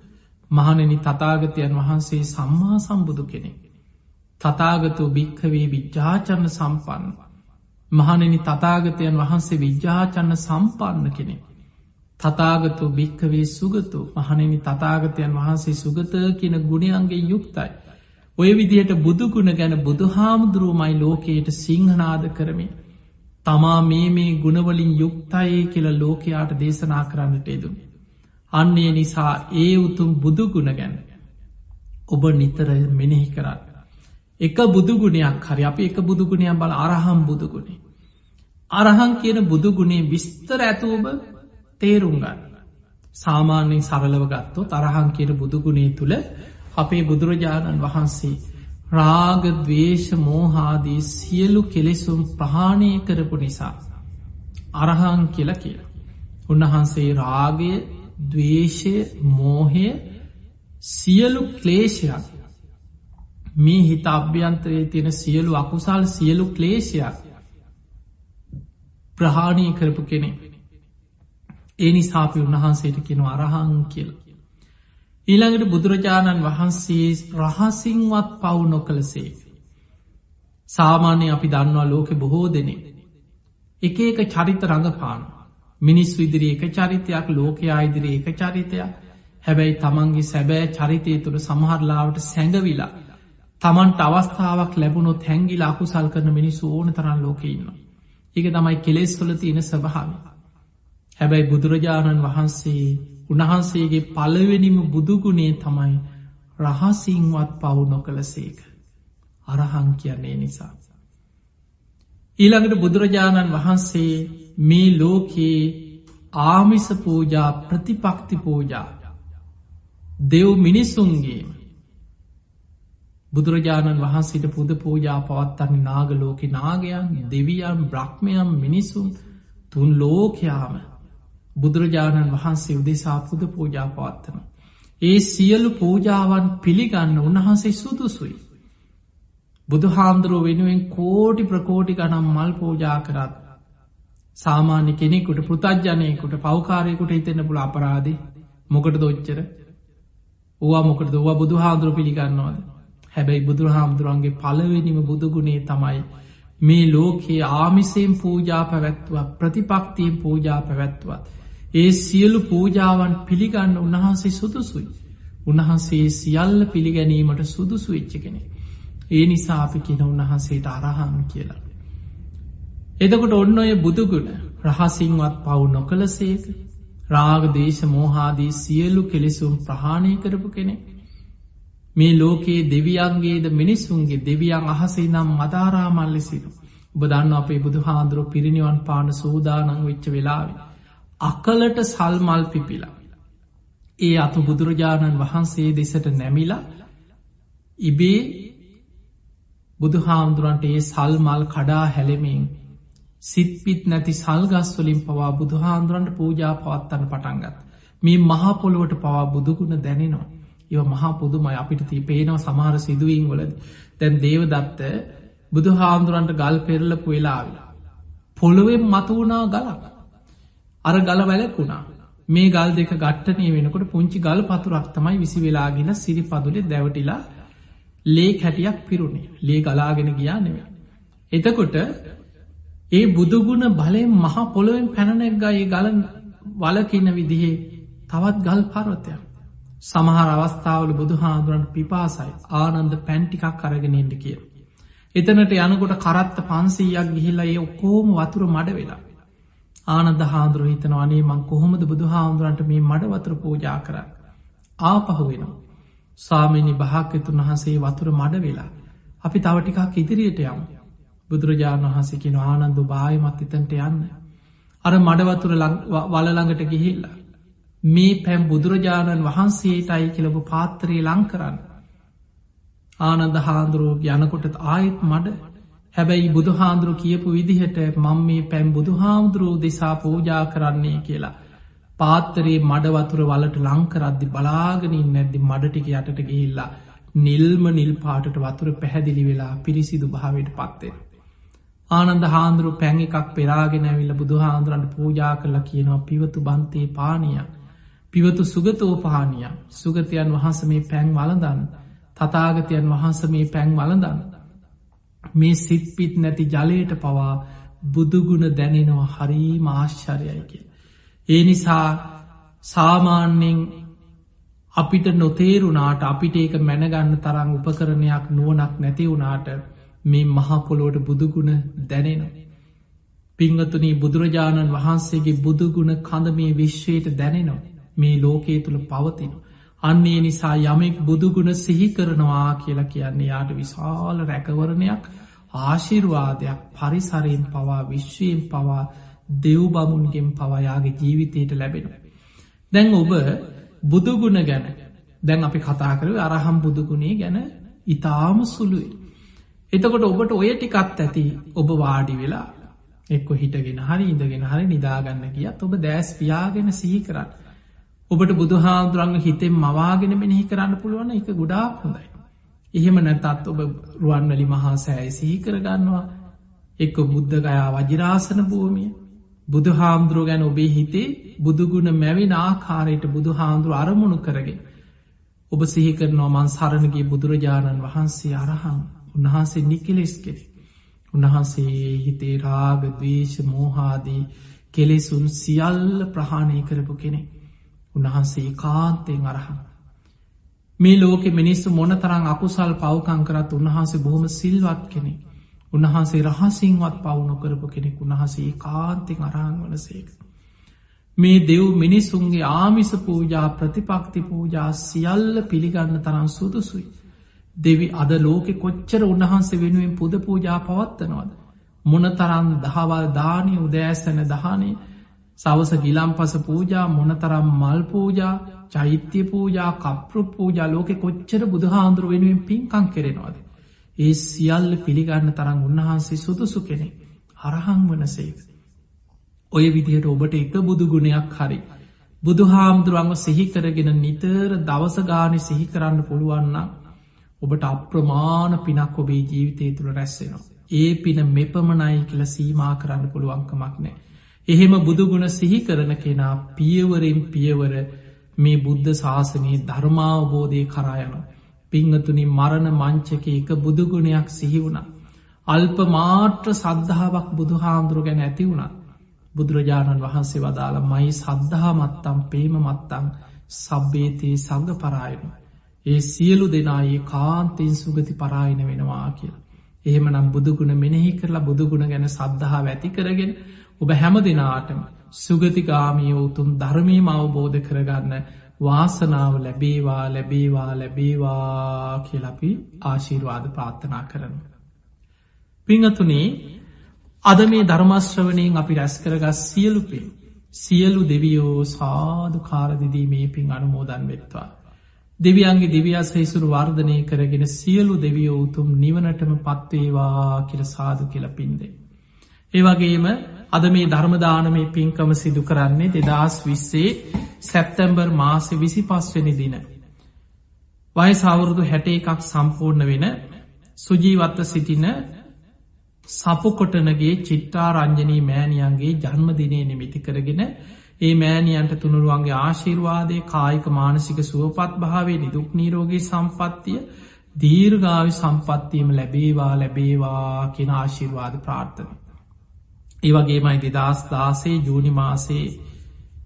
මහණෙනි තථාගතයන් වහන්සේ සම්මා සම්බුදු කෙනෙක්. තථාගතෝ භික්ඛවේ විජ්ජාචරණ සම්පන්න. මහණෙනි තථාගතයන් වහන්සේ විජ්ජාචරණ සම්පන්න කෙනෙක්. තථාගතෝ භික්ඛවේ සුගතෝ. මහණෙනි තථාගතයන් වහන්සේ සුගත කියන ගුණයන්ගෙන් යුක්තයි. ඔය විදිහට බුදුගුණ ගැන බුදුහාමුදුරුවමයි ලෝකයට සිංහනාද කරමින් තමා මේ ගුණවලින් යුක්තයි කියලා ලෝකයාට දේශනා කරන්නට යෙදුනේ. අන්නේ නිසා ඒ උතුම් බුදුගුණ ගැන ඔබ නිතර මෙනෙහි කරන්න. එක බුදුගුණයක් හරි අපි එක බුදුගුණයක් බල අරහම් බුදුගුණේ. අරහං කියන බුදුගුණේ විස්තර ඇතුව ඔබ තේරුම් ගන්න. සාමාන්‍යයෙන් සරලව ගත්තොත් අරහං කියන බුදුගුණේ තුල අපේ බුදුරජාණන් වහන්සේ රාග, ද්වේෂ, මෝහාදී සියලු කෙලෙසුන් ප්‍රහාණය කරපු නිසා අරහං කියලා කියනවා. උන්වහන්සේ රාගය, ද්වේෂය, මෝහය සියලු ක්ලේශයන් මේ හිත අභ්‍යන්තරයේ තියෙන සියලු අකුසල් සියලු ක්ලේශයන් ප්‍රහාණය කරපු කෙනෙක්. ඒ නිසා අපි උන්වහන්සේට කියනවා අරහං කියලා. ඊළඟට බුදුරජාණන් වහන්සේ රහසින්වත් පව් නොකළසේ. සාමාන්‍ය අපි දන්නවා ලෝකෙ බොහෝ දෙනෙක් එක එක චරිත රඟපාන. මිනිස්සු ඉදිරි එක චරිතයක්, ලෝකයා ඉදිරි එක චරිතයක්. හැබැයි තමන්ගේ සැබෑ චරිතය තුළ සමහරලාවට සැඟවිලා තමන්ට අවස්ථාවක් ලැබුණොත් හැංගිලා අකුසල් කරන මිනිස්සු ඕන තරම් ලෝකෙ ඉන්නවා. ඒක තමයි කෙලෙස් වල තියෙන ස්වභාවය. හැබැයි බුදුරජාණන් වහන්සේ උන්වහන්සේගේ පළවෙනිම බුදුගුණේ තමයි රහසින්වත් පව් නොකළසේක. අරහං කියන්නේ නිසා. ඊළඟට බුදුරජාණන් වහන්සේ මේ ලෝකයේ ආමිස පූජා, ප්‍රතිපක්ති පූජා දෙව් මිනිසුන්ගේ බුදුරජාණන් වහන්සේට පුද පූජා පවත්වන්නේ නාග ලෝකේ නාගයන්, දෙවියන්, බ්‍රහ්මයන්, මිනිසුන් තුන් ලෝකයාම බුදුරජාණන් වහන්සේ උදෙසා පුද පූජා පවත්වනවා. ඒ සියලු පූජාවන් පිළිගන්න උන්වහන්සේ සුදුසුයි. බුදුහාමුදුරුවෝ වෙනුවෙන් කෝටි ප්‍රකෝටි ගණන් මල් පූජා කරත් සාමාන්‍ය කෙනෙකුට, පෘථග්ජනයෙකුට, පෞකාරයෙකුට හිතෙන්න පුළුවන් අපරාධේ මොකටද ඔච්චර? ඕවා මොකටද? ඕවා බුදුහාමුදුරුවෝ පිළිගන්නවද? හැබැයි බුදුහාමුදුරන්ගේ පළවෙනිම බුදුගුණේ තමයි මේ ලෝකයේ ආමිසයෙන් පූජා පැවැත්වුවත්, ප්‍රතිපක්තියෙන් පූජා පැවැත්වුවත් ඒ සියලු පූජාවන් පිළිගන්න උන්වහන්සේ සුදුසුයි. උන්වහන්සේ සියල්ල පිළිගැනීමට සුදුසු වෙච්ච කෙනෙක්. ඒ නිසා අපි කියන උන්වහන්සේට අරහං කියලා. එතකොට ඔන්න ඔය බුදුගුණ රහසින්වත් පව් නොකළසේක. රාග, දේශ, මෝහාදී සියලු කෙලෙසුන් ප්‍රහාණය කරපු කෙනෙක්. මේ ලෝකයේ දෙවියන්ගේද මිනිසුන්ගේ, දෙවියන් අහසේ නම් මදාරා මල් ලෙසින්. ඔබ දන්න අපේ බුදුහාමුදුරුවෝ පිරිනිවන් පාන සූදානම් වෙච්ච වෙලාවේ අකලට සල් මල් පිපිලා ඒ අතු බුදුරජාණන් වහන්සේ දෙසට නැමිලා ඉබේ බුදුහාමුදුරන්ට ඒ සල් මල් කඩා හැලෙමින් සිත්පිත් නැති සල්ගස් වලින් පවා බුදුහාමුදුරන්ට පූජා පවත්වන්න පටන් ගත්තා. මේ මහා පොළොවට පවා බුදුගුණ දැනෙනවා. ඒව මහා පුදුමයි. අපිට පේනවා සමහර සිදුවීම් වලදී. දැන් දේවදත්ත බුදුහාමුදුරන්ට ගල් පෙරලපු වෙලාවේ පොළොවෙන් මතු වුණා ගලක්. අර ගල වැළකුණා. මේ ගල් දෙක ඝට්ටණය වෙනකොට පුංචි ගල් පතුරක් තමයි විසි වෙලාගෙන සිරිපදුලේ දැවටිලා ලේ කැටියක් පිරුණේ. ලේ ගලාගෙන ගියා නෙවෙයි. එතකොට ඒ බුදුගුණ බලයෙන් මහා පොළොවෙන් පැන නැග්ගා ඒ ගල වලකින විදිහේ තවත් ගල් පර්වතයක්. සමහර අවස්ථාවල බුදුහාමුදුරන්ට පිපාසයි ආනන්ද පැන් ටිකක් අරගෙන ඉන්න කියලා. එතනට යනකොට කරත්ත 500ක් ගිහිල්ලා ඒ ඔක්කොම වතුර මඩ වෙලා. ආනන්ද හාමුදුරුවෝ හිතනවා අනේ මං කොහොමද බුදුහාමුදුරන්ට මේ මඩ වතුර පූජා කරන්නේ? ආපහු වෙනවා. ස්වාමීනි භාග්‍යවතුන් වහන්සේ වතුර මඩ වෙලා. අපි තව ටිකක් ඉදිරියට යමු. බුදුරජාණන් වහන්සේ කියනවා ආනන්ද ඔබ ආයෙමත් එතනට යන්න. අර මඩ වතුර වල ළඟට ගිහිල්ලා මේ පැන් බුදුරජාණන් වහන්සේටයි කියලා ඔබ පාත්‍රය ලං කරන්න. ආනන්ද හාමුදුරුවෝ යනකොට ආයෙත් මඩ. හැබැයි බුදුහාමුදුරුවෝ කියපු විදිහට මම මේ පැන් බුදුහාමුදුරුවෝ දෙසා පූජා කරන්නේ කියලා පාත්තරේ මඩ වතුර වලට ලං කරද්දි බලාගෙන ඉන්නේ නැද්දි මඩ ටික යටට ගිහිල්ලා නිල්ම නිල් පාටට වතුර පැහැදිලි වෙලා පිරිසිදු භාවයට පත් වෙනවා. ආනන්ද හාමුදුරුවෝ පැන් එකක් පෙරාගෙන ඇවිල්ලා බුදුහාමුදුරන්ට පූජා කරලා කියනවා පිවතු බන්තේ පානිය. පිවතු සුගතෝ පානිය. සුගතයන් වහන්සේ මේ පැන් වළඳන්න. තථාගතයන් වහන්සේ මේ පැන් වළඳන්න. මේ සිත්පිත් නැති ජලයට පවා බුදුගුණ දැනෙනවා හරිම ආශ්චර්යයි කියලා. ඒ නිසා සාමාන්‍යයෙන් අපිට නොතේරුණාට අපිට ඒක මැනගන්න තරම් උපකරණයක් නුවණක් නැති වුණාට මේ මහ පොළොවට බුදුගුණ දැනෙනවා. පින්වතුනි බුදුරජාණන් වහන්සේගේ බුදුගුණ කඳ මේ විශ්වයට දැනෙනවා. මේ ලෝකයේ තුල පවතිනවා. අන්න ඒ නිසා යමෙක් බුදුගුණ සිහි කරනවා කියලා කියන්නේ යාට විශාල රැකවරණයක් ආශිර්වාදයක් පරිසරයෙන් පවා විශ්වයෙන් පවා දෙව් බමුණුගෙන් පවා යාගේ ජීවිතයට ලැබෙනවා. දැන් ඔබ බුදුගුණ ගැන දැන් අපි කතා කරුවේ අරහම් බුදුගුණේ ගැන ඊටාම සුළුයි. එතකොට ඔබට ඔය ටිකත් ඇති ඔබ වාඩි වෙලා එක්ක හිටගෙන හරි ඉඳගෙන හරි නිදාගන්න ගියත් ඔබ දැස් පියාගෙන සිහි කරන්න. ඔබට බුදුහාමුදුරන්ගේ හිතෙන් මවාගෙන මෙනෙහි කරන්න පුළුවන් එක ගොඩාක් හොඳයි. එහෙම නැත්නම් ඔබ රුවන්වැලි මහා සෑය සිහි කරගන්නවා. එක්ක බුද්ධ ගයා වජිරාසන භූමිය. බුදුහාමුදුරුවෝ ගැන ඔබේ හිතේ බුදුගුණ මැවෙන ආකාරයට බුදුහාමුදුරුවෝ අරමුණු කරගෙන ඔබ සිහි කරනවා මං සරණ ගිය බුදුරජාණන් වහන්සේ අරහං. උන්වහන්සේ නිකලෙස් කෙනෙක්. උන්වහන්සේ හිතේ රාග, ද්වේෂ, මෝහ ආදී කෙලෙසුන් සියල්ල ප්‍රහාණය කරපු කෙනෙක්. උන්වහන්සේ ඒකාන්තයෙන් අරහං. මේ ලෝකෙ මිනිස්සු මොනතරම් අකුසල් පව්කම් කරත් උන්වහන්සේ බොහොම සිල්වත් කෙනෙක්. උන්වහන්සේ රහසින්වත් පව් නොකරපු කෙනෙක්. උන්වහන්සේ ඒකාන්තයෙන් අරහං වනසේක. මේ දෙව් මිනිසුන්ගේ ආමිස පූජා ප්‍රතිපක්ති පූජා සියල්ල පිළිගන්න තරම් සුදුසුයි. දෙවි අද ලෝකෙ කොච්චර උන්වහන්සේ වෙනුවෙන් පුද පූජා පවත්වනවද? මොනතරම් දහවල් දානය උදෑසන දානය සවස ගිලම්පස පූජා මොනතරම් මල් පූජා චෛත්‍ය පූජා කප්පෘ පූජා ලෝකෙ කොච්චර බුදුහාමුදුරුවෝ වෙනුවෙන් පින්කම් කරනවද? ඒ සියල්ල පිළිගන්න තරම් උන්වහන්සේ සුදුසු කෙනෙක්. අරහං වනසේක. ඔය විදිහට ඔබට එක බුදු ගුණයක් හරි බුදුහාමුදුරුවන්ව සිහි කරගෙන නිතර දවස ගානේ සිහි කරන්න පුළුවන් නම් ඔබට අප්‍රමාණ පිනක් ඔබේ ජීවිතය තුළ රැස් වෙනවා. ඒ පින මෙපමණයි කියලා සීමා කරන්න පුළුවන්කමක් නැහැ. එහෙම බුදුගුණ සිහි කරන කෙනා පියවරෙන් පියවර මේ බුද්ධ ශාසනයේ ධර්මාවබෝධය කරා යනවා. පින්වතුනි මරණ මංචකේ එක බුදුගුණයක් සිහි වුණා. අල්ප මාත්‍ර සද්ධාාවක් බුදුහාමුදුරුවෝ ගැන ඇති වුණා. බුදුරජාණන් වහන්සේ වදාළ මයි සද්ධා මත්තම් ප්‍රේම මත්තම් සබ්බේතේ සංඝ පරායන. ඒ සියලු දෙනා ඒකාන්තයෙන් සුගති පරායන වෙනවා කියලා. එහෙමනම් බුදුගුණ මෙනෙහි කරලා බුදුගුණ ගැන සද්ධාව ඇති කරගෙන ඔබ හැම දිනාටම සුගතිගාමී උතුම් ධර්මයම අවබෝධ කරගන්න වාසනාව ලැබේවා ලැබේවා ලැබේවා කියලා අපි ආශිර්වාද ප්‍රාර්ථනා කරනවා. පින්වතුනි අද මේ ධර්ම ශ්‍රවණයෙන් අපි රැස් කරගත් සියලු පින් සියලු දෙවියෝ සාදුකාර දෙදී මේ පින් අනුමෝදන් වෙත්වා. දෙවියන්ගේ දිව්‍යාසීසුරු වර්ධනය කරගෙන සියලු දෙවියෝ උතුම් නිවනටම පත්වේවා කියලා සාදු කියලා පින් දෙන්න. ඒ වගේම අද මේ ධර්ම දානමේ පින්කම සිදු කරන්නේ 2020 සැප්තැම්බර් මාසේ 25 වෙනි දින. වයස අවුරුදු 61ක් සම්පූර්ණ වෙන සුජීවත්ව සිටින සපුකොටනගේ චිත්‍රාරංජනී මෑණියන්ගේ ජන්මදිනය නිමිති කරගෙන ඒ මෑණියන්ට තුනුරුවන්ගේ ආශිර්වාදය කායික මානසික සුවපත් භාවය නිදුක් නිරෝගී සම්පත්තිය දීර්ඝායු සම්පත්තියම ලැබේවා ලැබේවා කියන ආශිර්වාද ප්‍රාර්ථනා. ඒ වගේමයි 2016 ජූනි මාසේ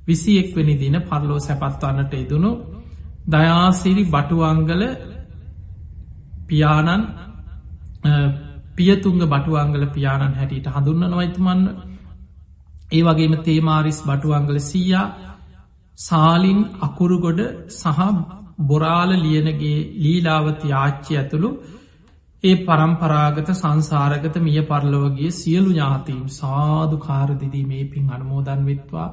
21 වෙනි දින පරලෝ සැපත් වන්නට යෙදුණු දයාසිරි බටුවංගල පියාණන් පියතුංග බටුවංගල පියාණන් හැටියට හඳුන්වනවා එතුමන්. ඒ වගේම තේමාරිස් බටුවංගල සීයා සාලින් අකුරුගොඩ සහ බොරාල ලියනගේ ලීලාවති ආච්චි ඇතුළු ඒ පරම්පරාගත සංසාරගත මිය පරලොවගේ සියලු ඥාතීන් සාදු කාරදිදී මේ පින් අනුමෝදන් වෙත්වා.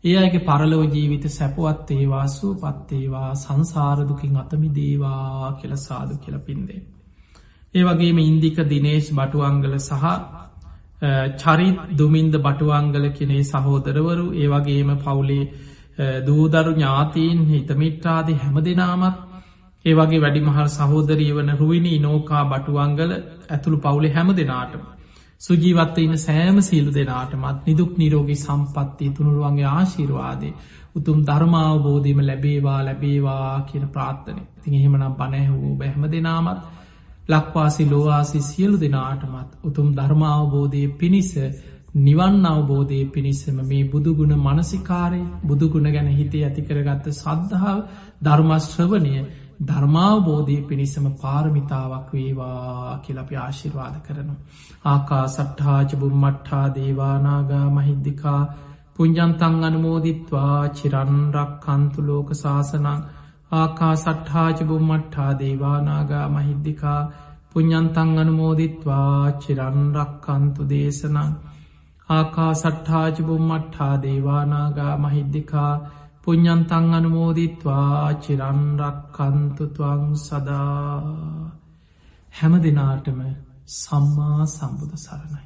ඒ අයගේ පරලොව ජීවිත සැපවත් ඒවා සුවපත් ඒවා සංසාරදුකින් අතමිදේවා කියලා සාදු කියලා පින්දේ. ඒ වගේම ඉන්දික දිනේශ් බටුවංගල සහ චරිත් දුමින්ද බටුවංගල කෙනේ සහෝදරවරු ඒ වගේම පවුලේ දූදරු ඥාතීන් හිතමිට්ටාදී හැම දෙනාමත් ඒ වගේ වැඩිමහල් සහෝදරී වන රුවිනි නෝකා බටුවංගල ඇතුළු පවුලේ හැම දෙනාටම සුජීවත්ව ඉන්න සෑම සියලු දෙනාටමත් නිදුක් නිරෝගී සම්පත්තිය තුනුරුවන්ගේ ආශිර්වාදේ උතුම් ධර්මාවබෝධයම ලැබේවා කියන ප්‍රාර්ථනය. ඉතින් එහෙමනම් බණ ඇහුවෝ ඔබ හැම දෙනාමත් ලක්වාසි ලෝවාසි සියලු දෙනාටමත් උතුම් ධර්මාවබෝධය පිණිස නිවන් අවබෝධය පිණිසම මේ බුදුගුණ මනසිකාරය බුදුගුණ ගැන හිතේ ඇතිකරගත්ත සද්ධාව ධර්මශ්‍රවණය ධර්මාවබෝධය පිණිසම පාරමිතාවක් වේවා කියලා අපි ආශිර්වාද කරනවා. ආකා සට්ඨාච බුම්මට්ඨා දේවානාගා මහිද්దికා පුඤ්ඤන්තං අනුමෝදිත්වා චිරන් රක්ඛන්තු ලෝක සාසනං. ආකා සට්ඨාච බුම්මට්ඨා දේවානාගා මහිද්దికා පුඤ්ඤන්තං අනුමෝදිත්වා චිරන් රක්ඛන්තු දේශනං. ආකා සට්ඨාච බුම්මට්ඨා දේවානාගා මහිද්దికා පුඤ්ඤන්තං අනුමෝදිත්වා චිරන් රක්ඛන්තු ත්වං සදා. හැම දිනාටම සම්මා සම්බුදු සරණයි.